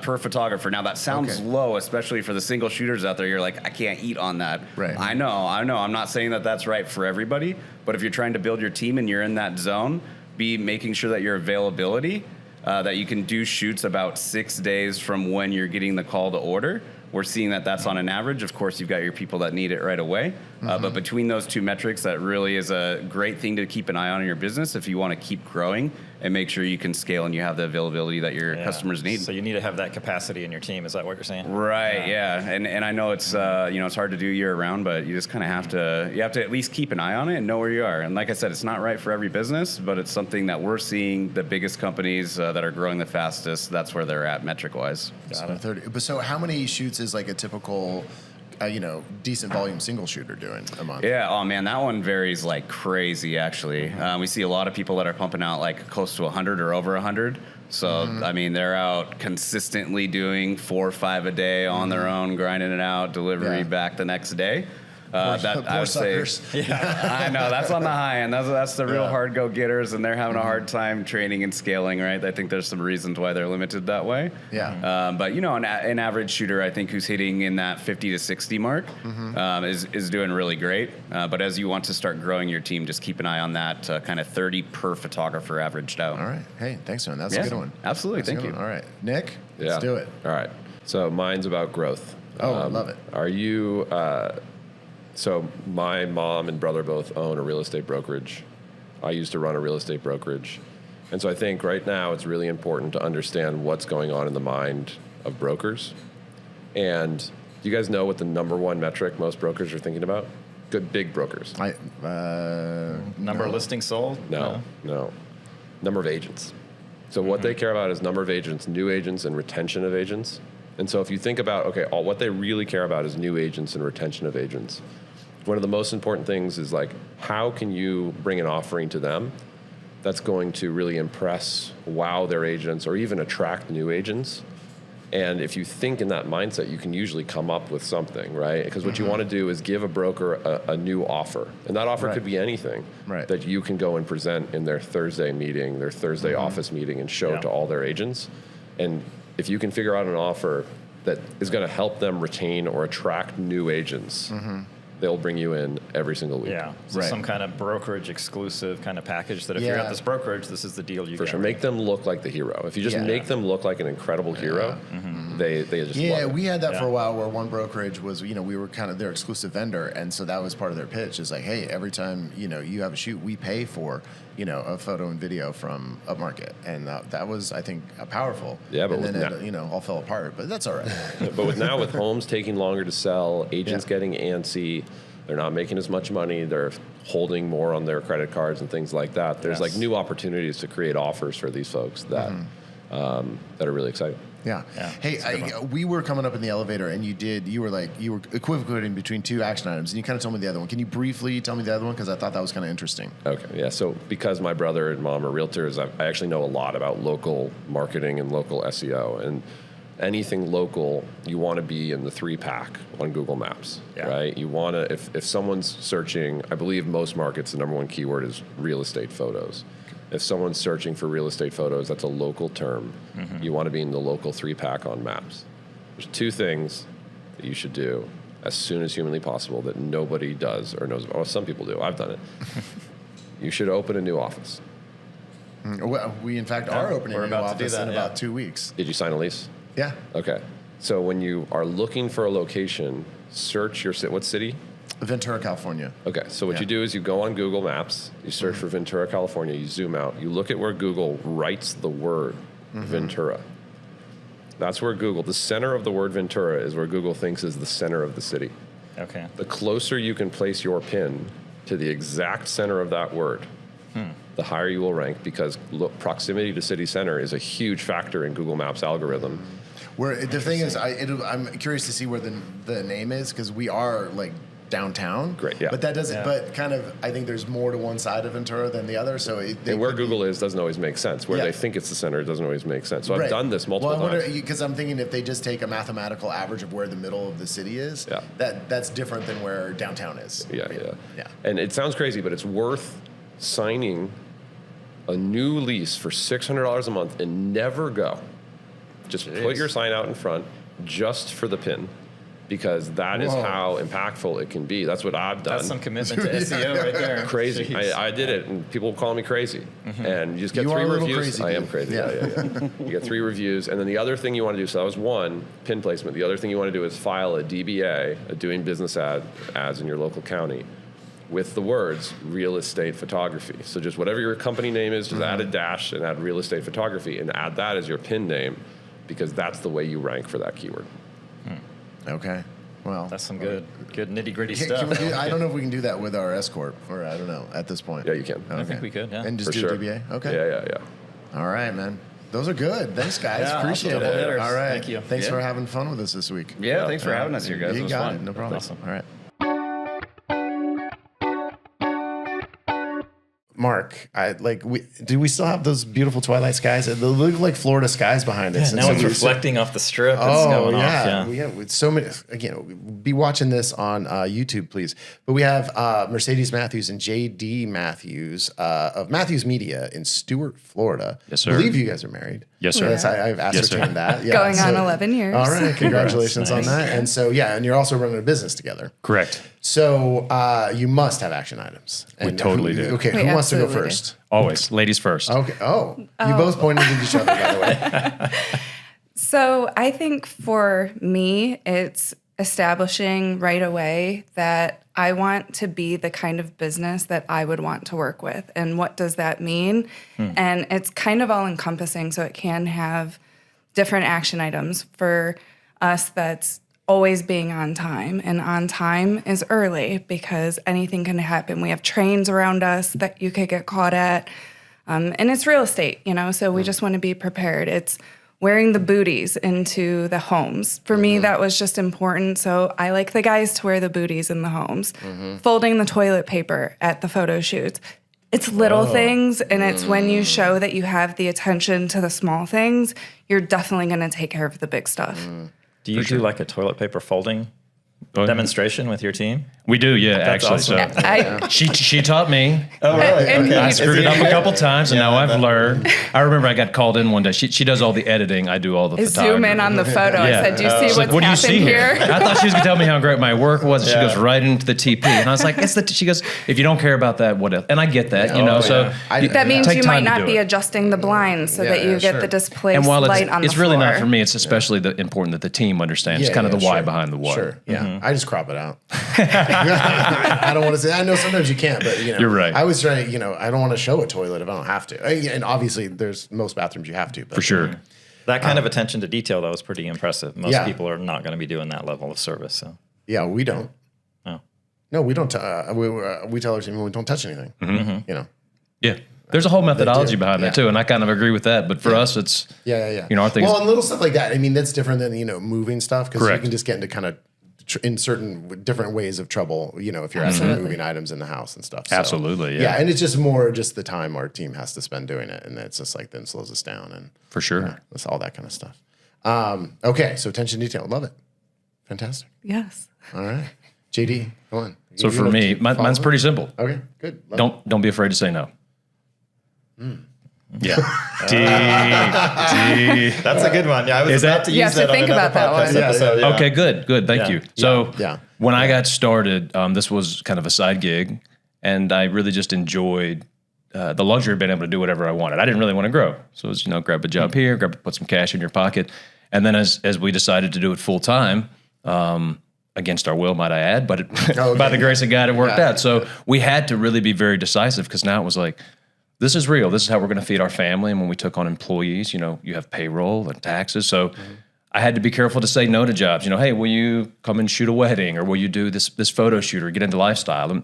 Per photographer. Now that sounds low, especially for the single shooters out there. You're like, I can't eat on that. Right. I know. I'm not saying that that's right for everybody, but if you're trying to build your team and you're in that zone, be making sure that your availability, that you can do shoots about 6 days from when you're getting the call to order. We're seeing that that's on an average. Of course, you've got your people that need it right away. But between those two metrics, that really is a great thing to keep an eye on in your business if you want to keep growing and make sure you can scale and you have the availability that your customers need. So you need to have that capacity in your team. Is that what you're saying? Right. Yeah. And I know it's it's hard to do year round, but you just kind of have to at least keep an eye on it and know where you are. And like I said, it's not right for every business, but it's something that we're seeing the biggest companies that are growing the fastest. That's where they're at metric wise. So how many shoots is like a typical, decent volume single shooter doing a month? Yeah. Oh man, that one varies like crazy. Actually, we see a lot of people that are pumping out like close to 100 or over 100. So I mean, they're out consistently doing 4 or 5 a day on their own, grinding it out, delivery back the next day. I would say, I know that's on the high end. That's the real hard go getters, and they're having a hard time training and scaling. Right? I think there's some reasons why they're limited that way. Yeah. But an average shooter, I think, who's hitting in that 50 to 60 mark, is doing really great. But as you want to start growing your team, just keep an eye on that kind of 30 per photographer averaged out. All right. Hey, thanks, man. That's a good one. Absolutely. Thank you. All right, Nick. Let's do it. All right. So mine's about growth. I love it. Are you? So my mom and brother both own a real estate brokerage. I used to run a real estate brokerage. And so I think right now it's really important to understand what's going on in the mind of brokers. And do you guys know what the number one metric most brokers are thinking about? Good big brokers. Number of listings sold? No. Number of agents. So what they care about is number of agents, new agents, and retention of agents. And so if you think about, what they really care about is new agents and retention of agents. One of the most important things is like, how can you bring an offering to them that's going to really impress, wow their agents, or even attract new agents? And if you think in that mindset, you can usually come up with something, right? Because what you want to do is give a broker a new offer. And that offer could be anything that you can go and present in their Thursday meeting, their Thursday office meeting, and show to all their agents. And if you can figure out an offer that is going to help them retain or attract new agents, they'll bring you in every single week. Yeah. So some kind of brokerage exclusive kind of package that if you're at this brokerage, this is the deal you get. For sure. Make them look like the hero. If you just make them look like an incredible hero, they just love it. We had that for a while where one brokerage was, we were kind of their exclusive vendor. And so that was part of their pitch is like, hey, every time, you have a shoot, we pay for, a photo and video from Upmarket. And that was, I think, powerful. Yeah, but and then it, all fell apart, but that's all right. But now with homes taking longer to sell, agents getting antsy, they're not making as much money, they're holding more on their credit cards and things like that. There's like new opportunities to create offers for these folks that that are really exciting. Yeah. Hey, we were coming up in the elevator, and you were equivocating between two action items, and you kind of told me the other one. Can you briefly tell me the other one? Because I thought that was kind of interesting. Okay, yeah. So because my brother and mom are realtors, I actually know a lot about local marketing and local SEO. And anything local, you want to be in the 3-pack on Google Maps, right? You want to, if someone's searching, I believe most markets, the number one keyword is real estate photos. If someone's searching for real estate photos, that's a local term. You want to be in the local 3-pack on maps. There's 2 things that you should do as soon as humanly possible that nobody does or knows about. Well, some people do. I've done it. You should open a new office. Well, we in fact are opening a new office in about 2 weeks. Did you sign a lease? Yeah. Okay. So when you are looking for a location, search your what city? Ventura, California. Okay. So what you do is you go on Google Maps, you search for Ventura, California, you zoom out, you look at where Google writes the word Ventura. That's where Google, the center of the word Ventura is where Google thinks is the center of the city. Okay. The closer you can place your pin to the exact center of that word, the higher you will rank, because proximity to city center is a huge factor in Google Maps algorithm. Where the thing is, I'm curious to see where the name is, because we are like downtown. Great, yeah. But that doesn't. But kind of, I think there's more to one side of Ventura than the other. So and where Google is doesn't always make sense. Where they think it's the center, it doesn't always make sense. So I've done this multiple times. Because I'm thinking if they just take a mathematical average of where the middle of the city is, that's different than where downtown is. Yeah. And it sounds crazy, but it's worth signing a new lease for $600 a month and never go. Just put your sign out in front just for the pin, because that is how impactful it can be. That's what I've done. That's some commitment to SEO right there. Crazy. I did it, and people call me crazy. And you just get 3 reviews. I am crazy. Yeah. You get 3 reviews. And then the other thing you want to do, so that was one, pin placement. The other thing you want to do is file a DBA, a doing business ads in your local county, with the words real estate photography. So just whatever your company name is, just add a dash and add real estate photography and add that as your pin name, because that's the way you rank for that keyword. Okay. Well, that's some good nitty gritty stuff. I don't know if we can do that with our S corp, or I don't know at this point. Yeah, you can. I think we could. Yeah, and just do DBA. Okay. Yeah. All right, man. Those are good. Thanks, guys. Yeah, Appreciate awesome. it. All right. Thank you. Thanks for having fun with us this week. Yeah, thanks for having us here, guys. You It was got fun. it. No problem. Awesome. All right. Mark, do we still have those beautiful twilight skies? They look like Florida skies behind us. Now it's reflecting off the strip. It's going off. Yeah. We have so many. Again, be watching this on YouTube, please. But we have Mercedes Matthews and JD Matthews of Matthews Media in Stuart, Florida. Yes, sir. I believe you guys are married. Yes, sir. I've ascertained that. Yeah, Going on 11 years. All right, congratulations on that. And so, and you're also running a business together. Correct. So you must have action items. We totally do. Okay, who wants to go first? Always, ladies first. Okay. Oh, you both pointed at each other, by the way. So I think for me, it's establishing right away that I want to be the kind of business that I would want to work with. And what does that mean? And it's kind of all encompassing, so it can have different action items. For us, that's always being on time, and on time is early, because anything can happen. We have trains around us that you could get caught at, and it's real estate, so we just want to be prepared. It's wearing the booties into the homes. For me, that was just important, so I like the guys to wear the booties in the homes. Folding the toilet paper at the photo shoots. It's little things, and it's when you show that you have the attention to the small things, you're definitely going to take care of the big stuff. Do you do like a toilet paper folding demonstration with your team? We do, yeah, That's actually. awesome. So she taught me. Oh, really? Okay. I screwed it up a couple times, and now I've learned. I remember I got called in one day. She does all the editing. I do all the photography. Zoom in on the photo. I said, do you see She's what's like, what do you happened see here? I thought she was going to tell me how great my work was. And she goes right into the TP. And I was like, she goes, if you don't care about that, what else? And I get that, so. That means take you time might to not do be it. adjusting the blinds so that you get the displaced And while light on the floor. it's really not for me, it's especially important that the team understands kind of the why behind the what. Sure. Yeah. I just crop it out. I don't want to say. I know sometimes you can't, but you're right. I was trying. I don't want to show a toilet if I don't have to. And obviously, there's most bathrooms you have to. But, for sure. That kind of attention to detail, though, is pretty impressive. Most people are not going to be doing that level of service. So yeah, we don't. Oh. No, we don't. We tell our team we don't touch anything. Yeah. There's a whole methodology behind that too, and I kind of agree with that. But for us, it's our thing. Well, and little stuff like that. I mean, that's different than moving stuff, because you can just get into kind of in certain different ways of trouble, if you're actually moving items in the house and stuff. So, absolutely, yeah. And it's just more just the time our team has to spend doing it, and it's just then slows us down, and for sure, that's all that kind of stuff. Okay, so attention to detail, love it, fantastic. Yes. All right, JD, go on. So for me, mine's pretty simple. Okay, good. Don't be afraid to say no. Yeah. That's a good one. Yeah, I was about to use that on another podcast episode. Yeah. Okay, good. Thank you. So when I got started, this was kind of a side gig, and I really just enjoyed the luxury of being able to do whatever I wanted. I didn't really want to grow. So it was, grab a job here, put some cash in your pocket. And then as we decided to do it full time, against our will, might I add, but by the grace of God, it worked out. So we had to really be very decisive, because now it was like, this is real. This is how we're going to feed our family. And when we took on employees, you have payroll and taxes. So I had to be careful to say no to jobs. Hey, will you come and shoot a wedding, or will you do this photo shoot, or get into lifestyle? And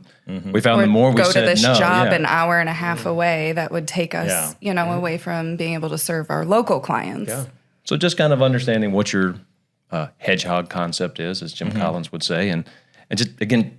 we found Or the more we go said to this no, job an hour and a half away that would take us, away from being able to serve our local clients. Yeah. So just kind of understanding what your hedgehog concept is, as Jim Collins would say, and just again,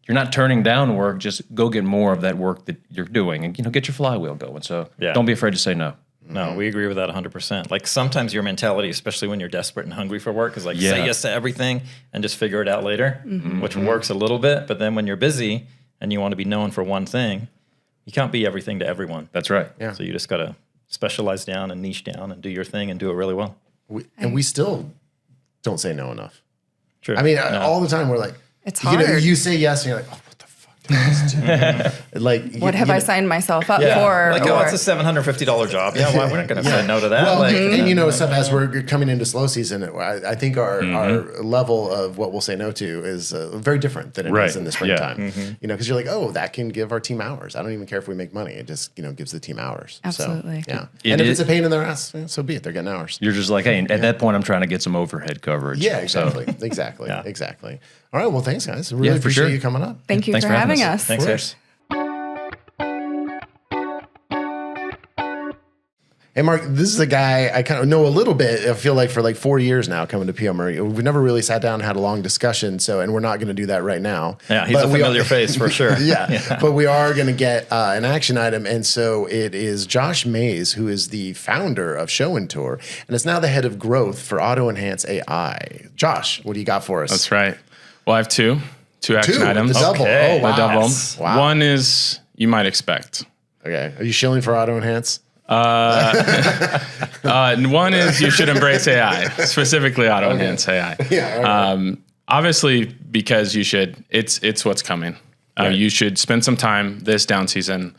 you're not turning down work. Just go get more of that work that you're doing, and get your flywheel going. So don't be afraid to say no. No, we agree with that 100%. Like sometimes your mentality, especially when you're desperate and hungry for work, is like say yes to everything and just figure it out later, which works a little bit. But then when you're busy and you want to be known for one thing, you can't be everything to everyone. That's right. Yeah. So you just got to specialize down and niche down and do your thing and do it really well. We still don't say no enough. True. I mean, all the time we're like, it's hard. You say yes and you're like, oh, what the fuck did I just do? Like, what have I signed myself up for? Like, it's a $750 job. Yeah, why we're not going to say no to that? Well, and as we're coming into slow season, I think our level of what we'll say no to is very different than it is in the springtime. Because you're like, oh, that can give our team hours. I don't even care if we make money. It just gives the team hours. Absolutely. So, yeah. And if it's a pain in their ass, so be it. They're getting hours. You're just like, hey, at that point, I'm trying to get some overhead coverage. Yeah, exactly. So. Exactly. All right. Well, thanks, guys. I really appreciate you coming up. Thank you for having us. Thanks. Hey, Mark, this is a guy I kind of know a little bit, I feel like, for like 4 years now coming to PMRE. We've never really sat down and had a long discussion, and we're not going to do that right now. Yeah, he's a familiar face for sure. But we are going to get an action item, and so it is Josh Mays, who is the founder of Show and Tour, and is now the head of growth for Auto Enhance AI. Josh, what do you got for us? That's right. Well, I have two action items. The double. Okay. Oh, wow. The double. Wow. One is you might expect. Okay. Are you shilling for Auto Enhance? One is you should embrace AI, specifically Auto Enhance AI. Yeah. Obviously, because you should. It's what's coming. You should spend some time this down season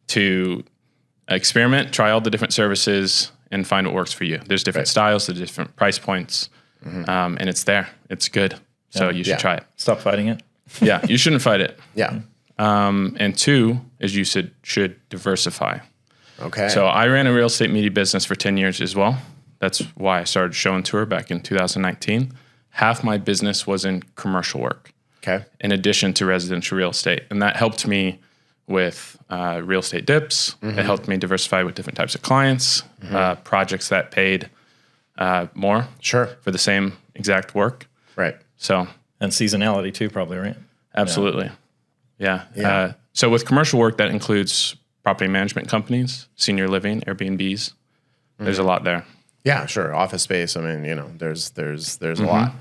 to experiment, try all the different services, and find what works for you. There's different styles, there's different price points, and it's there. It's good. So you should try it. Stop fighting it. Yeah, you shouldn't fight it. Yeah. And two is you should diversify. Okay. So I ran a real estate media business for 10 years as well. That's why I started Show and Tour back in 2019. Half my business was in commercial work. Okay. In addition to residential real estate. And that helped me with real estate dips. It helped me diversify with different types of clients, projects that paid more for the same exact work. Right. So and seasonality too, probably, right? Absolutely. Yeah. So with commercial work, that includes property management companies, senior living, Airbnbs. There's a lot there. Yeah, sure. Office space. I mean, there's a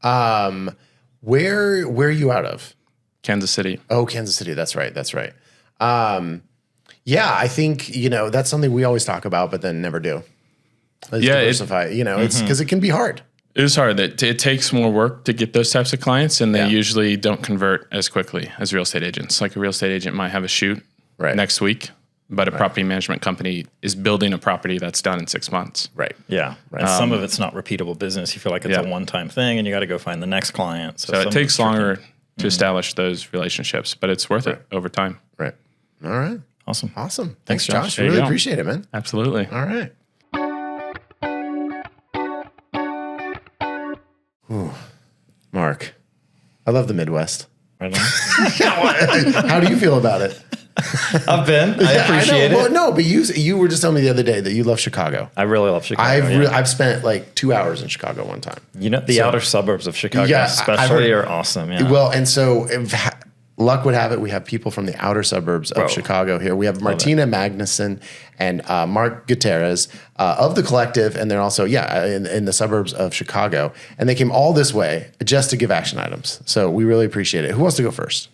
lot. Where are you out of? Kansas City. Oh, Kansas City. That's right. Yeah, I think, that's something we always talk about, but then never do. Diversify. It's because it can be hard. It is hard. It takes more work to get those types of clients, and they usually don't convert as quickly as real estate agents. Like a real estate agent might have a shoot next week, but a property management company is building a property that's done in 6 months. Right. Yeah. Right. Some of it's not repeatable business. You feel like it's a one-time thing, and you got to go find the next client. So it takes longer to establish those relationships, but it's worth it over time. Right. All right. Awesome. Thanks, Josh. Really appreciate it, man. Absolutely. All right. Ooh. Mark, I love the Midwest. How do you feel about it? I've been. I appreciate it. Well, no, but you were just telling me the other day that you love Chicago. I really love Chicago. I've spent like 2 hours in Chicago one time. The outer suburbs of Chicago especially are awesome. Yeah. Well, and so luck would have it, we have people from the outer suburbs of Chicago here. We have Martina Magnuson and Mark Gutierrez of The Collective, and they're also, in the suburbs of Chicago. And they came all this way just to give action items. So we really appreciate it. Who wants to go first?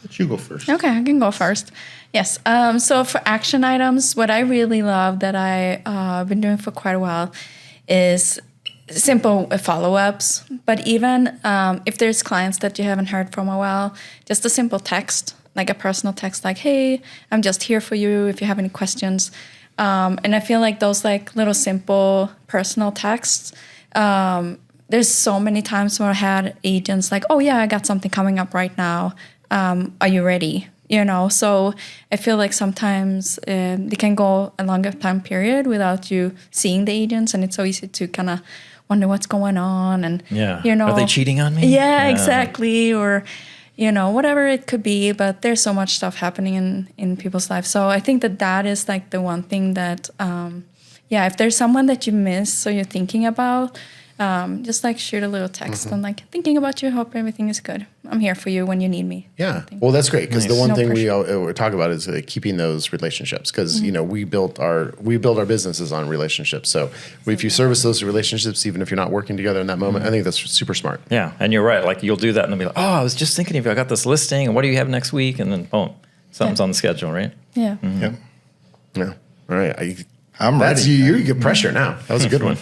Let you go first. Okay, I can go first. Yes. So for action items, what I really love that I've been doing for quite a while is simple follow-ups. But even if there's clients that you haven't heard from a while, just a simple text, like a personal text, like, hey, I'm just here for you if you have any questions. And I feel like those like little simple personal texts, there's so many times where I had agents like, oh yeah, I got something coming up right now. Are you ready? So I feel like sometimes they can go a longer time period without you seeing the agents, and it's so easy to kind of wonder what's going on, and are they cheating on me? Yeah, exactly, or whatever it could be. But there's so much stuff happening in people's lives. So I think that is like the one thing that, if there's someone that you miss or you're thinking about, just like shoot a little text and like thinking about you. Hope everything is good. I'm here for you when you need me. Yeah. Well, that's great because the one thing we talk about is keeping those relationships because we built our businesses on relationships. So if you service those relationships, even if you're not working together in that moment, I think that's super smart. Yeah, and you're right. Like you'll do that and they'll be like, oh, I was just thinking of you. I got this listing, and what do you have next week? And then boom, something's on the schedule, right? Yeah. Yeah. All right. I'm ready. You get pressure now. That was a good one.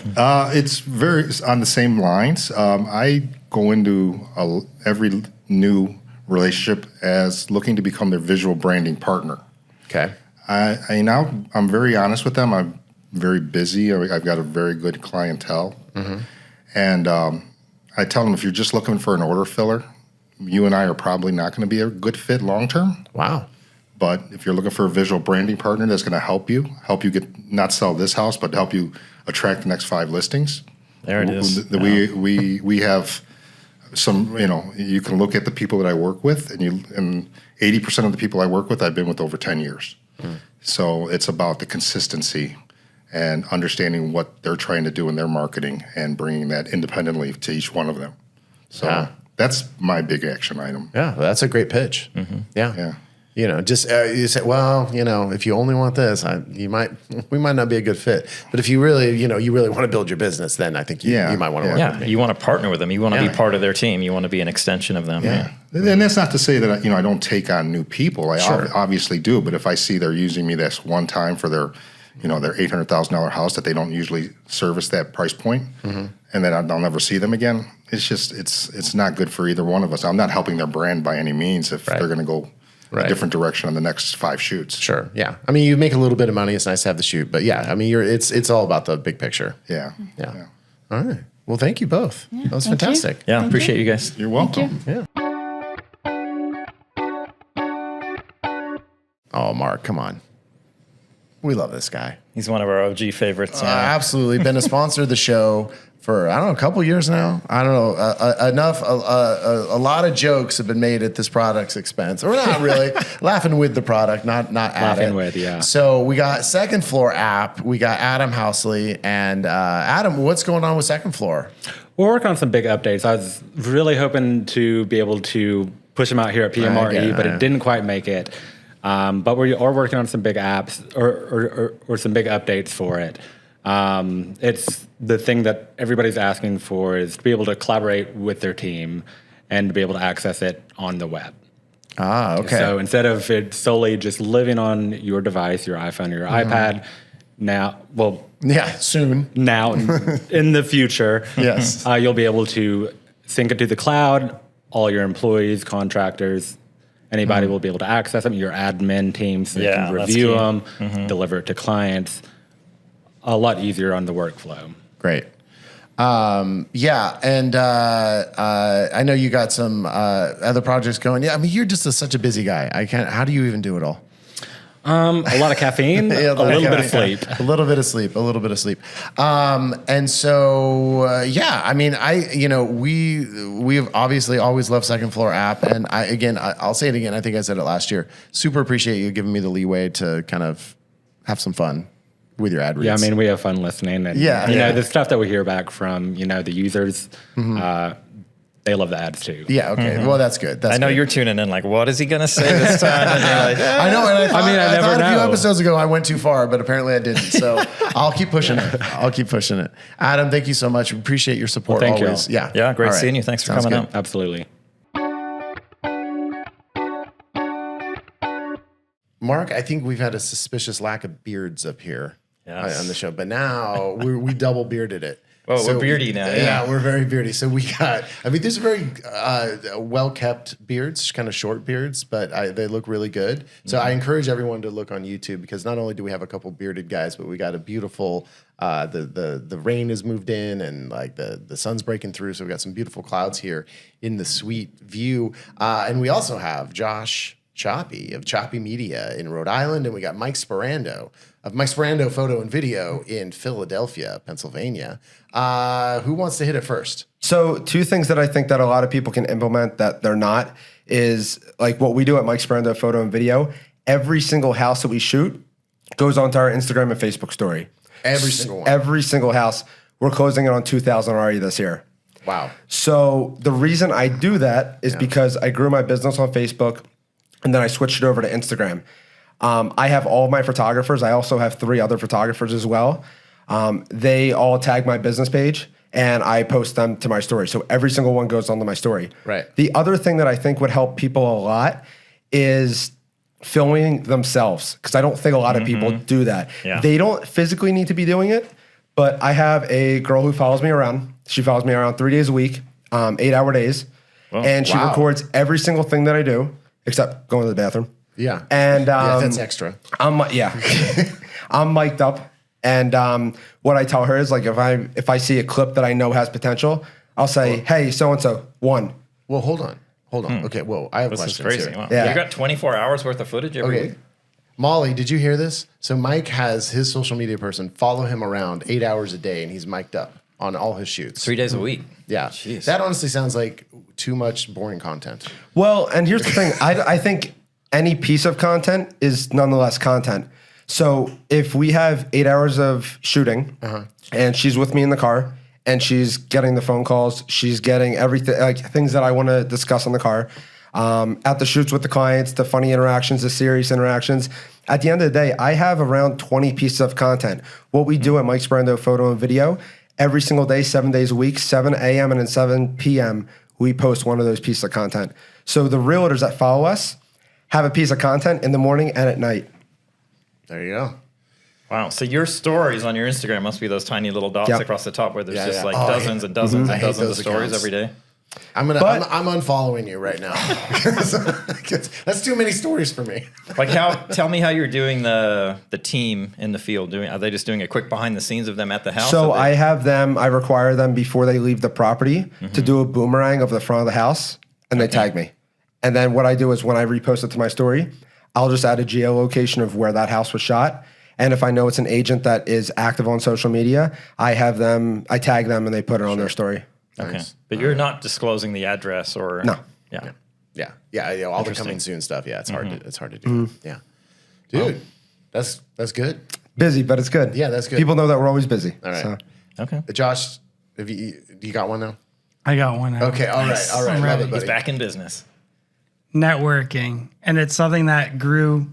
It's very on the same lines. I go into every new relationship as looking to become their visual branding partner. Okay. I'm very honest with them. I'm very busy. I've got a very good clientele. And I tell them, if you're just looking for an order filler, you and I are probably not going to be a good fit long term. Wow. But if you're looking for a visual branding partner that's going to help you get not sell this house, but help you attract the next 5 listings. There it is. We have some, you can look at the people that I work with, and 80% of the people I work with, I've been with over 10 years. So it's about the consistency and understanding what they're trying to do in their marketing and bringing that independently to each one of them. So that's my big action item. Yeah, that's a great pitch. Yeah. Just you say, well, if you only want this, we might not be a good fit. But if you really, you really want to build your business, then I think you might want to work with me. You want to partner with them. You want to be part of their team. You want to be an extension of them. Yeah. And that's not to say that I don't take on new people. I obviously do. But if I see they're using me this one time for their $800,000 house that they don't usually service that price point, and then I'll never see them again, it's not good for either one of us. I'm not helping their brand by any means if they're going to go a different direction on the next 5 shoots. Sure. Yeah. I mean, you make a little bit of money. It's nice to have the shoot, but it's all about the big picture. Yeah. All right. Well, thank you both. That was fantastic. Yeah. Appreciate you guys. You're welcome. Yeah. Oh, Mark, come on. We love this guy. He's one of our OG favorites. Absolutely. Been a sponsor of the show for, a couple years now. I don't know, enough. A lot of jokes have been made at this product's expense. Or not really. Laughing with the product, not at Laughing it. with, yeah. So we got Second Floor app. We got Adam Housley. And Adam, what's going on with Second Floor? We're working on some big updates. I was really hoping to be able to push them out here at PMRE, but it didn't quite make it. But we are working on some big apps or some big updates for it. It's the thing that everybody's asking for is to be able to collaborate with their team and to be able to access it on the web. Okay. So instead of it solely just living on your device, your iPhone or your iPad, soon. Now, in the future, yes, you'll be able to sync it to the cloud. All your employees, contractors, anybody will be able to access them. Your admin teams can review them, deliver it to clients. A lot easier on the workflow. Great. And I know you got some other projects going. Yeah, I mean, you're just such a busy guy. How do you even do it all? A lot of caffeine, a little bit of sleep. A little bit of sleep. And so, I mean, we've obviously always loved Second Floor app. And I'll say it again. I think I said it last year. Super appreciate you giving me the leeway to kind of have some fun with your ad reads. Yeah, I mean, we have fun listening. And, the stuff that we hear back from, the users, they love the ads too. Yeah, okay. Well, that's good. I know you're tuning in like, what is he going to say this time? And you're like, I know. And I thought know. A few episodes ago I went too far, but apparently I didn't. So I'll keep pushing it. Adam, thank you so much. We appreciate your support always. You. Yeah, great seeing you. Thanks for coming out. Absolutely. Mark, I think we've had a suspicious lack of beards up here on the show, but now we double bearded it. Oh, we're beardy now. Yeah, we're very beardy. So we got, these are very well-kept beards, kind of short beards, but they look really good. So I encourage everyone to look on YouTube because not only do we have a couple bearded guys, but we got a beautiful, the rain has moved in and like the sun's breaking through. So we got some beautiful clouds here in the sweet view. And we also have Josh Choppy of Choppy Media in Rhode Island, and we got Mike Sperando of Mike Sperando Photo and Video in Philadelphia, Pennsylvania. Who wants to hit it first? So 2 things that I think that a lot of people can implement that they're not is like what we do at Mike Sperando Photo and Video. Every single house that we shoot goes onto our Instagram and Facebook story. Every single one. Every single house. We're closing it on 2,000 already this year. Wow. So the reason I do that is because I grew my business on Facebook and then I switched it over to Instagram. I have all of my photographers. I also have 3 other photographers as well. They all tag my business page and I post them to my story. So every single one goes onto my story. Right. The other thing that I think would help people a lot is filming themselves, because I don't think a lot of people do that. Yeah. They don't physically need to be doing it, but I have a girl who follows me around. She follows me around 3 days a week, 8-hour days, and she records every single thing that I do, except going to the bathroom. Yeah. And that's extra. I'm mic'd up, and what I tell her is like if I see a clip that I know has potential, I'll say, "Hey, so and so, 1." Well, hold on. Okay, whoa, I have This is questions crazy. here. Wow. Yeah. You got 24 hours worth of footage every week? Molly, did you hear this? So Mike has his social media person follow him around 8 hours a day, and he's mic'd up on all his shoots. 3 days a week. Yeah. Jeez. That honestly sounds like too much boring content. Well, and here's the thing. I think any piece of content is nonetheless content. So if we have 8 hours of shooting and she's with me in the car and she's getting the phone calls, she's getting everything, like things that I want to discuss in the car, at the shoots with the clients, the funny interactions, the serious interactions. At the end of the day, I have around 20 pieces of content. What we do at Mike Sperando Photo and Video, every single day, 7 days a week, 7 a.m. and then 7 p.m., we post one of those pieces of content. So the realtors that follow us have a piece of content in the morning and at night. There you go. Wow. So your stories on your Instagram must be those tiny little dots across the top where there's just like dozens and dozens and dozens of stories every day. I'm unfollowing you right now. That's too many stories for me. Like tell me how you're doing the team in the field. Are they just doing a quick behind the scenes of them at the house? So I require them before they leave the property to do a boomerang of the front of the house, and they tag me. And then what I do is when I repost it to my story, I'll just add a geolocation of where that house was shot. And if I know it's an agent that is active on social media, I tag them and they put it on their story. Okay. Nice. But you're not disclosing the address or no. Yeah. All the coming soon stuff. Yeah, it's hard to do. Yeah. Dude, that's good. Busy, but it's good. Yeah, that's good. People know that we're always busy. All right. So. Okay. Josh, you got one now? I got one now. Okay, all right. I'm ready. Love it, He's back in business. Networking. And it's something that grew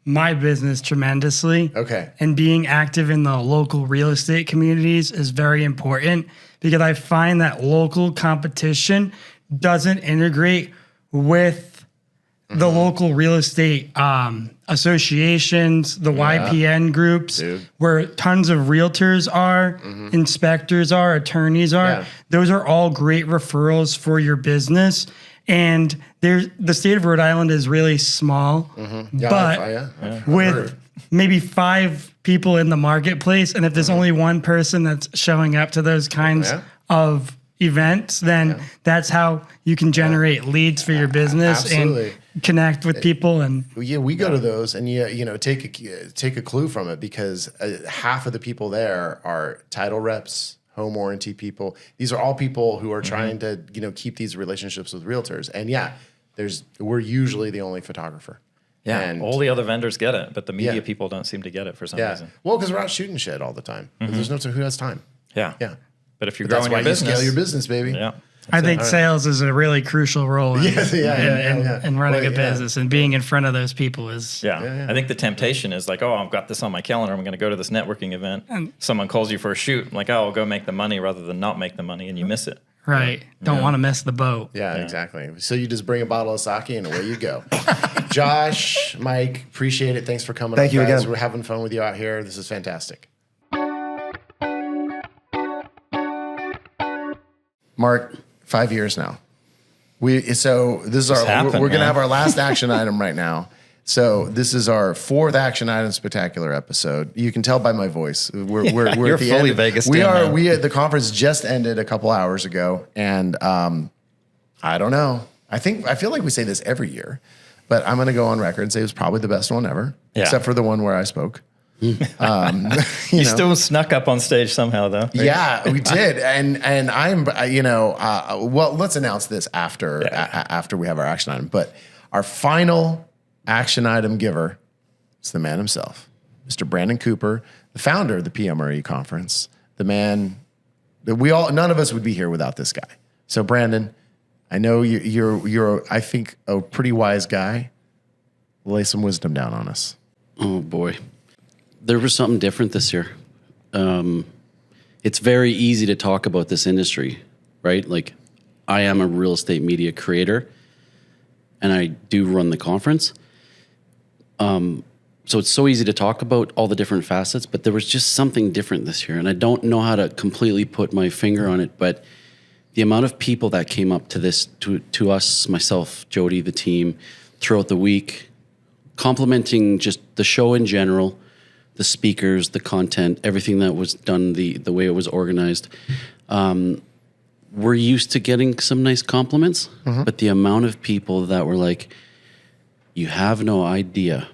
my business tremendously. Okay. And being active in the local real estate communities is very important because I find that local competition doesn't integrate with the local real estate associations, the YPN groups, where tons of realtors are, inspectors are, attorneys are. Yeah. Those are all great referrals for your business. And the state of Rhode Island is really small, but with maybe 5 people in the marketplace, and if there's only one person that's showing up to those kinds of events, then that's how you can generate leads for your business and connect with people. And we go to those and take a clue from it, because half of the people there are title reps, home warranty people. These are all people who are trying to keep these relationships with realtors. And we're usually the only photographer. Yeah, and all the other vendors get it, but the media people don't seem to get it for some reason. Well, because we're out shooting shit all the time. There's no who has time. Yeah. But if you're growing your business, you scale your business, baby. Yeah. I think sales is a really crucial role in running a business, and being in front of those people is. I think the temptation is like, oh, I've got this on my calendar. I'm going to go to this networking event. And someone calls you for a shoot. I'm like, oh, I'll go make the money rather than not make the money, and you miss it. Right. Don't want to miss the boat. Yeah, exactly. So you just bring a bottle of sake and away you go. Josh, Mike, appreciate it. Thanks for coming. Thank you guys. again. We're having fun with you out here. This is fantastic. Mark, 5 years now. We're gonna have our last action item right now. So this is our 4th action item spectacular episode. You can tell by my voice. We're you're at the fully end. Vegas. The conference just ended a couple hours ago, and I don't know. I feel like we say this every year. but I'm going to go on record and say it was probably the best one ever, except for the one where I spoke. You still snuck up on stage somehow, though. Right? Yeah, we did, and I'm well. Let's announce this after we have our action item. But our final action item giver is the man himself, Mr. Brandon Cooper, the founder of the PMRE conference, the man that none of us would be here without this guy. So Brandon, I know you're I think a pretty wise guy. Lay some wisdom down on us. Oh boy. There was something different this year. It's very easy to talk about this industry, right? Like, I am a real estate media creator, and I do run the conference. So it's so easy to talk about all the different facets, but there was just something different this year, and I don't know how to completely put my finger on it, but the amount of people that came up to this, to us, myself, Jody, the team, throughout the week, complimenting just the show in general, the speakers, the content, everything that was done, the way it was organized. We're used to getting some nice compliments, but the amount of people that were like, you have no idea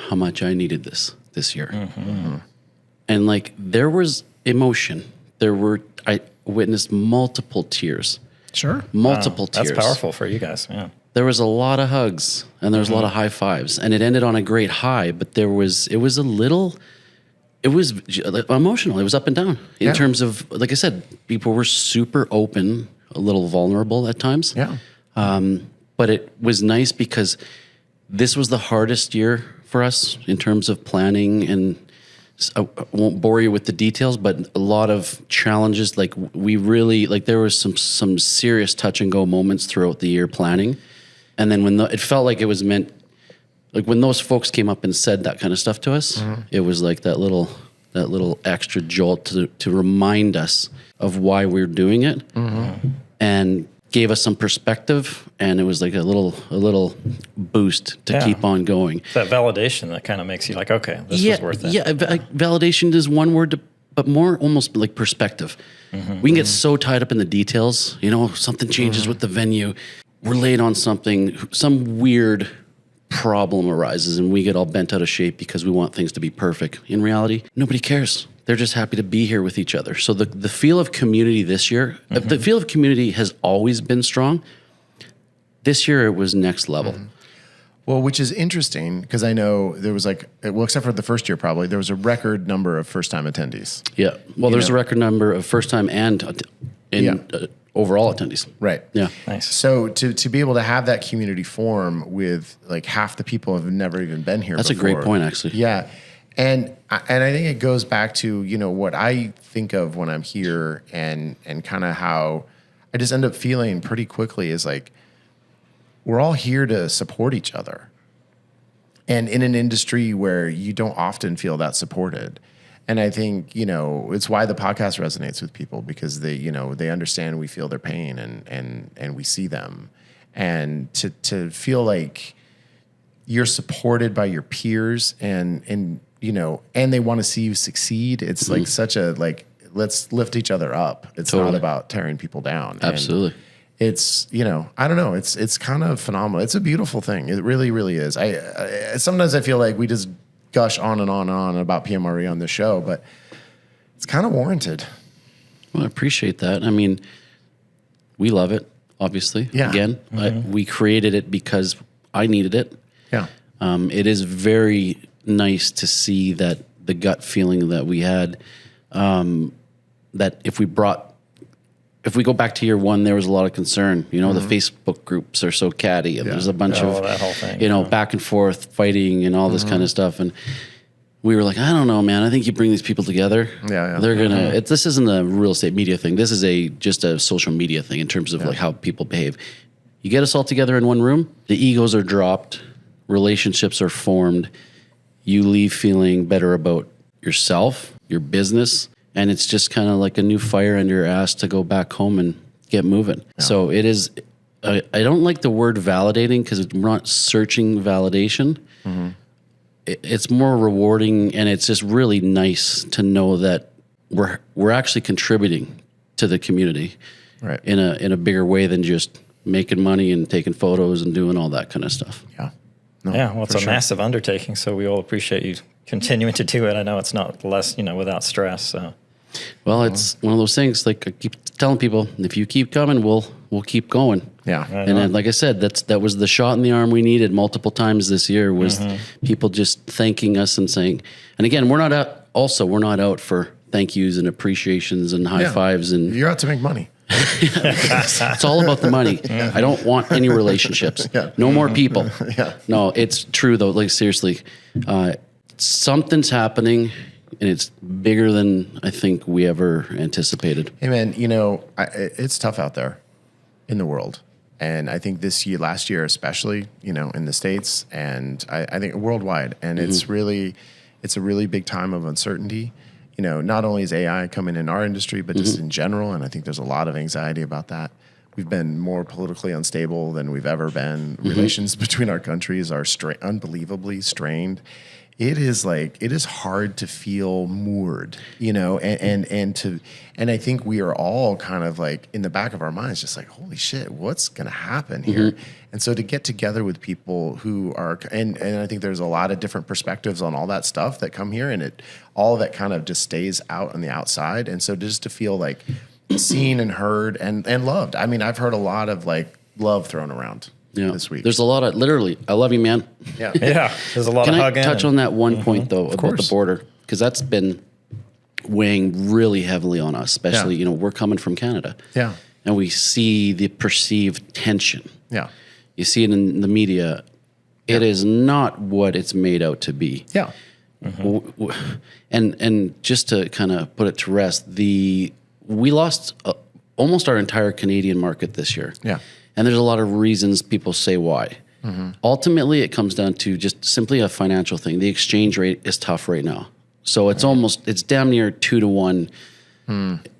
how much I needed this year. And like, there was emotion. I witnessed multiple tears. Multiple tears. That's powerful for you guys, yeah. There was a lot of hugs and there was a lot of high fives, and it ended on a great high, but it was emotional. It was up and down in terms of, like I said, people were super open, a little vulnerable at times. Yeah. But it was nice because this was the hardest year for us in terms of planning, and I won't bore you with the details, but a lot of challenges. Like, we really, like, there was some serious touch and go moments throughout the year planning. And then when it felt like it was meant, like when those folks came up and said that kind of stuff to us, it was like that little extra jolt to remind us of why we're doing it, and gave us some perspective. And it was like a little boost to keep on going. It's that validation that kind of makes you like, okay, this was worth it. Yeah, validation is one word, but more almost like perspective. We can get so tied up in the details. Something changes with the venue. We're late on something, some weird problem arises, and we get all bent out of shape because we want things to be perfect. In reality, nobody cares. They're just happy to be here with each other. So the feel of community this year, the feel of community has always been strong. This year, it was next level. Well, which is interesting because I know there was except for the first year probably, there was a record number of first-time attendees. Yeah. Well, there's a record number of first-time and overall attendees. Right. Yeah. Nice. So to be able to have that community form with like half the people have never even been here That's before. a great point, actually. Yeah. And I think it goes back to, what I think of when I'm here and kind of how I just end up feeling pretty quickly is like, we're all here to support each other. And in an industry where you don't often feel that supported. And I think, it's why the podcast resonates with people, because they understand we feel their pain and we see them. And to feel like you're supported by your peers and they want to see you succeed. It's like such a, let's lift each other up. It's not about tearing people down. Absolutely. And it's, I don't know. It's kind of phenomenal. It's a beautiful thing. It really, really is. I sometimes I feel like we just gush on and on and on about PMRE on this show, but it's kind of warranted. Well, I appreciate that. I mean, we love it, obviously. Yeah. Again, we created it because I needed it. Yeah. It is very nice to see that the gut feeling that we had, that if we go back to year one, there was a lot of concern. The Facebook groups are so catty, and there's a bunch of, that whole thing, back and forth fighting and all this kind of stuff. And we were like, I don't know, man. I think you bring these people together. Yeah. They're gonna. This isn't a real estate media thing. This is just a social media thing in terms of like how people behave. You get us all together in one room. The egos are dropped. Relationships are formed. You leave feeling better about yourself, your business. And it's just kind of like a new fire under your ass to go back home and get moving. Yeah. So it is, I don't like the word validating because we're not searching validation. It's more rewarding, and it's just really nice to know that we're actually contributing to the community right. in a bigger way than just making money and taking photos and doing all that kind of stuff. Yeah. No, yeah, well, it's for a sure. massive undertaking, so we all appreciate you continuing to do it. I know it's not less, without stress. So, well, it's one of those things. Like I keep telling people, if you keep coming, we'll keep going. Yeah, and then, like I said, that was the shot in the arm we needed multiple times this year. Was people just thanking us and saying, and again, we're not out for thank yous and appreciations and high fives, and you're out to make money. It's all about the money. I don't want any relationships. No more people. No, it's true though. Like seriously, something's happening, and it's bigger than I think we ever anticipated. Hey man, it's tough out there in the world, and I think last year especially, in the States, and I think worldwide, and it's a really big time of uncertainty. Not only is AI coming in our industry, but just in general. And I think there's a lot of anxiety about that. We've been more politically unstable than we've ever been. Relations between our countries are unbelievably strained. It is hard to feel moored, and I think we are all kind of like in the back of our minds, just like, holy shit, what's going to happen here? And so to get together with people who are, and I think there's a lot of different perspectives on all that stuff that come here, and all of that kind of just stays out on the outside. And so just to feel like seen and heard and loved. I mean, I've heard a lot of like love thrown around. This week. There's a lot of literally, I love you, man. Yeah. There's a lot of hugging. Can I touch on that one point though about the border? Because that's been weighing really heavily on us, especially, we're coming from Canada. Yeah. And we see the perceived tension. Yeah. You see it in the media. It is not what it's made out to be. Yeah. And just to kind of put it to rest, we lost almost our entire Canadian market this year. Yeah. And there's a lot of reasons people say why. Ultimately, it comes down to just simply a financial thing. The exchange rate is tough right now. So it's damn near 2 to 1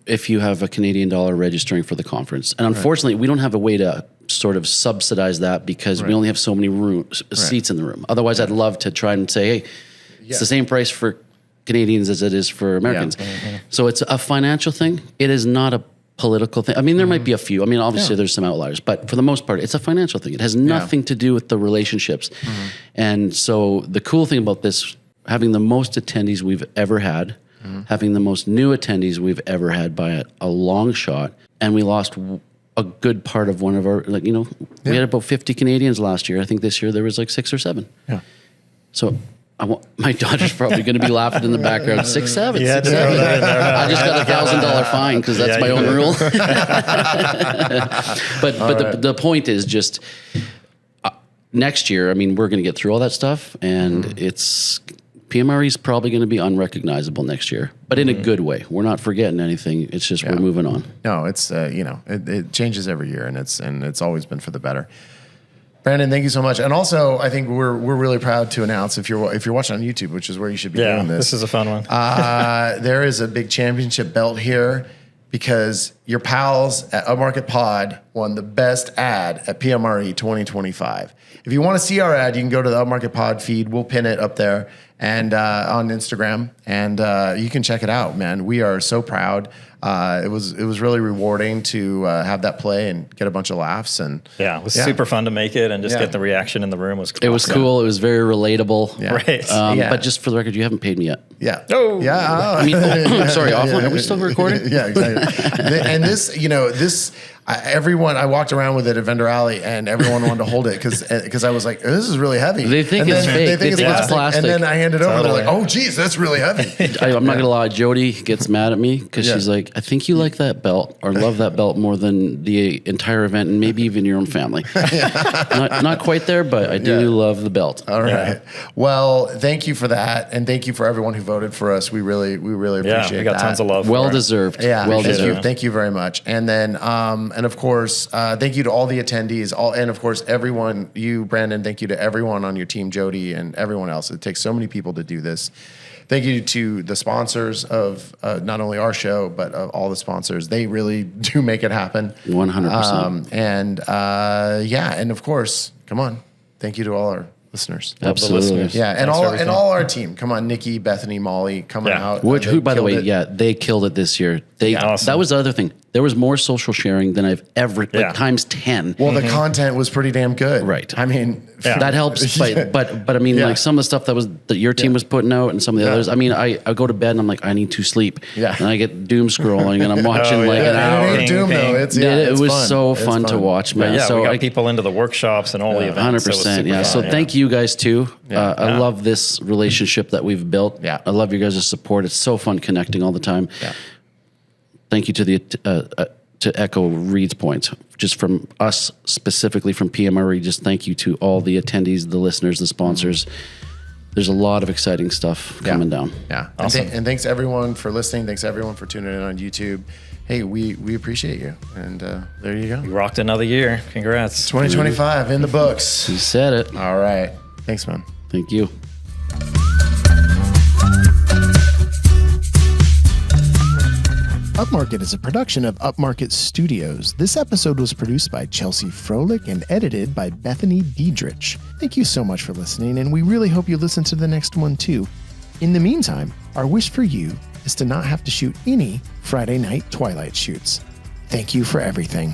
if you have a Canadian dollar registering for the conference. And unfortunately, we don't have a way to sort of subsidize that because we only have so many seats in the room. Otherwise, I'd love to try and say, hey, it's the same price for Canadians as it is for Americans. So it's a financial thing. It is not a political thing. I mean, there might be a few. I mean, obviously there's some outliers, but for the most part, it's a financial thing. It has nothing to do with the relationships. And so the cool thing about this, having the most attendees we've ever had, having the most new attendees we've ever had by a long shot, and we lost a good part of one of our, we had about 50 Canadians last year. I think this year there was like 6 or 7. Yeah. So my daughter's probably going to be laughing in the background. 6, 7. Yeah, 6, 7. I just got a $1,000 fine because that's my own rule. But the point is just next year. I mean, we're going to get through all that stuff, and PMRE is probably going to be unrecognizable next year, but in a good way. We're not forgetting anything. It's just we're moving on. No, it's it changes every year, and it's always been for the better. Brandon, thank you so much. And also, I think we're really proud to announce if you're watching on YouTube, which is where you should be doing this. This is a fun one. There is a big championship belt here because your pals at Upmarket Pod won the best ad at PMRE 2025. If you want to see our ad, you can go to the Upmarket Pod feed. We'll pin it up there and on Instagram, and you can check it out, man. We are so proud. It was really rewarding to have that play and get a bunch of laughs, and it was super fun to make it, and just get the reaction in the room was cool. It was cool. It was very relatable. Yeah. Right. But just for the record, you haven't paid me yet. Yeah. Oh. Yeah. I mean, I'm sorry. Offline. Are we still recording? Yeah. Exactly. And this. Everyone, I walked around with it at Vendor Alley, and everyone wanted to hold it because I was like, this is really heavy. They think it's fake. They think it's plastic. And then I hand it over, they're like, oh, geez, that's really heavy. I'm not going to lie. Jody gets mad at me because she's like, I think you like that belt or love that belt more than the entire event and maybe even your own family. Not quite there, but I do love the belt. All right. Yeah. Well, thank you for that. And thank you for everyone who voted for us. We really appreciate that. We got tons of love. Well deserved. Yeah. Well deserved. Thank you very much. And then, and of course, thank you to all the attendees, and of course, everyone, you, Brandon, thank you to everyone on your team, Jody, and everyone else. It takes so many people to do this. Thank you to the sponsors of not only our show, but of all the sponsors. They really do make it happen. 100%. And of course, come on. Thank you to all our listeners. Absolutely. Yeah, and all our team. Come on, Nikki, Bethany, Molly, coming out. Who, by the way, they killed it this year. Awesome. That was the other thing. there was more social sharing than I've ever, like times 10. Well, the content was pretty damn good. Right. I mean, that helps. But I mean, like some of the stuff that your team was putting out and some of the others. I mean, I go to bed and I'm like, I need to sleep. Yeah. And I get doom scrolling and I'm watching an hour. It ain't doom though. It was so fun to watch, man. Yeah, so we got people into the workshops and all the events. 100%. Yeah. So thank you guys too. I love this relationship that we've built. Yeah. I love your guys' support. It's so fun connecting all the time. Yeah. Thank you to the to echo Reed's points, just from us specifically from PMRE. Just thank you to all the attendees, the listeners, the sponsors. There's a lot of exciting stuff coming down. Yeah. Awesome. And thanks everyone for listening. Thanks everyone for tuning in on YouTube. Hey, we appreciate you. And there you go. You rocked another year. Congrats. 2025 in the books. You said it. All right. Thanks, man. Thank you. Upmarket is a production of Upmarket Studios. This episode was produced by Chelsea Froelich and edited by Bethany Diedrich. Thank you so much for listening, and we really hope you listen to the next one too. In the meantime, our wish for you is to not have to shoot any Friday night Twilight shoots. Thank you for everything.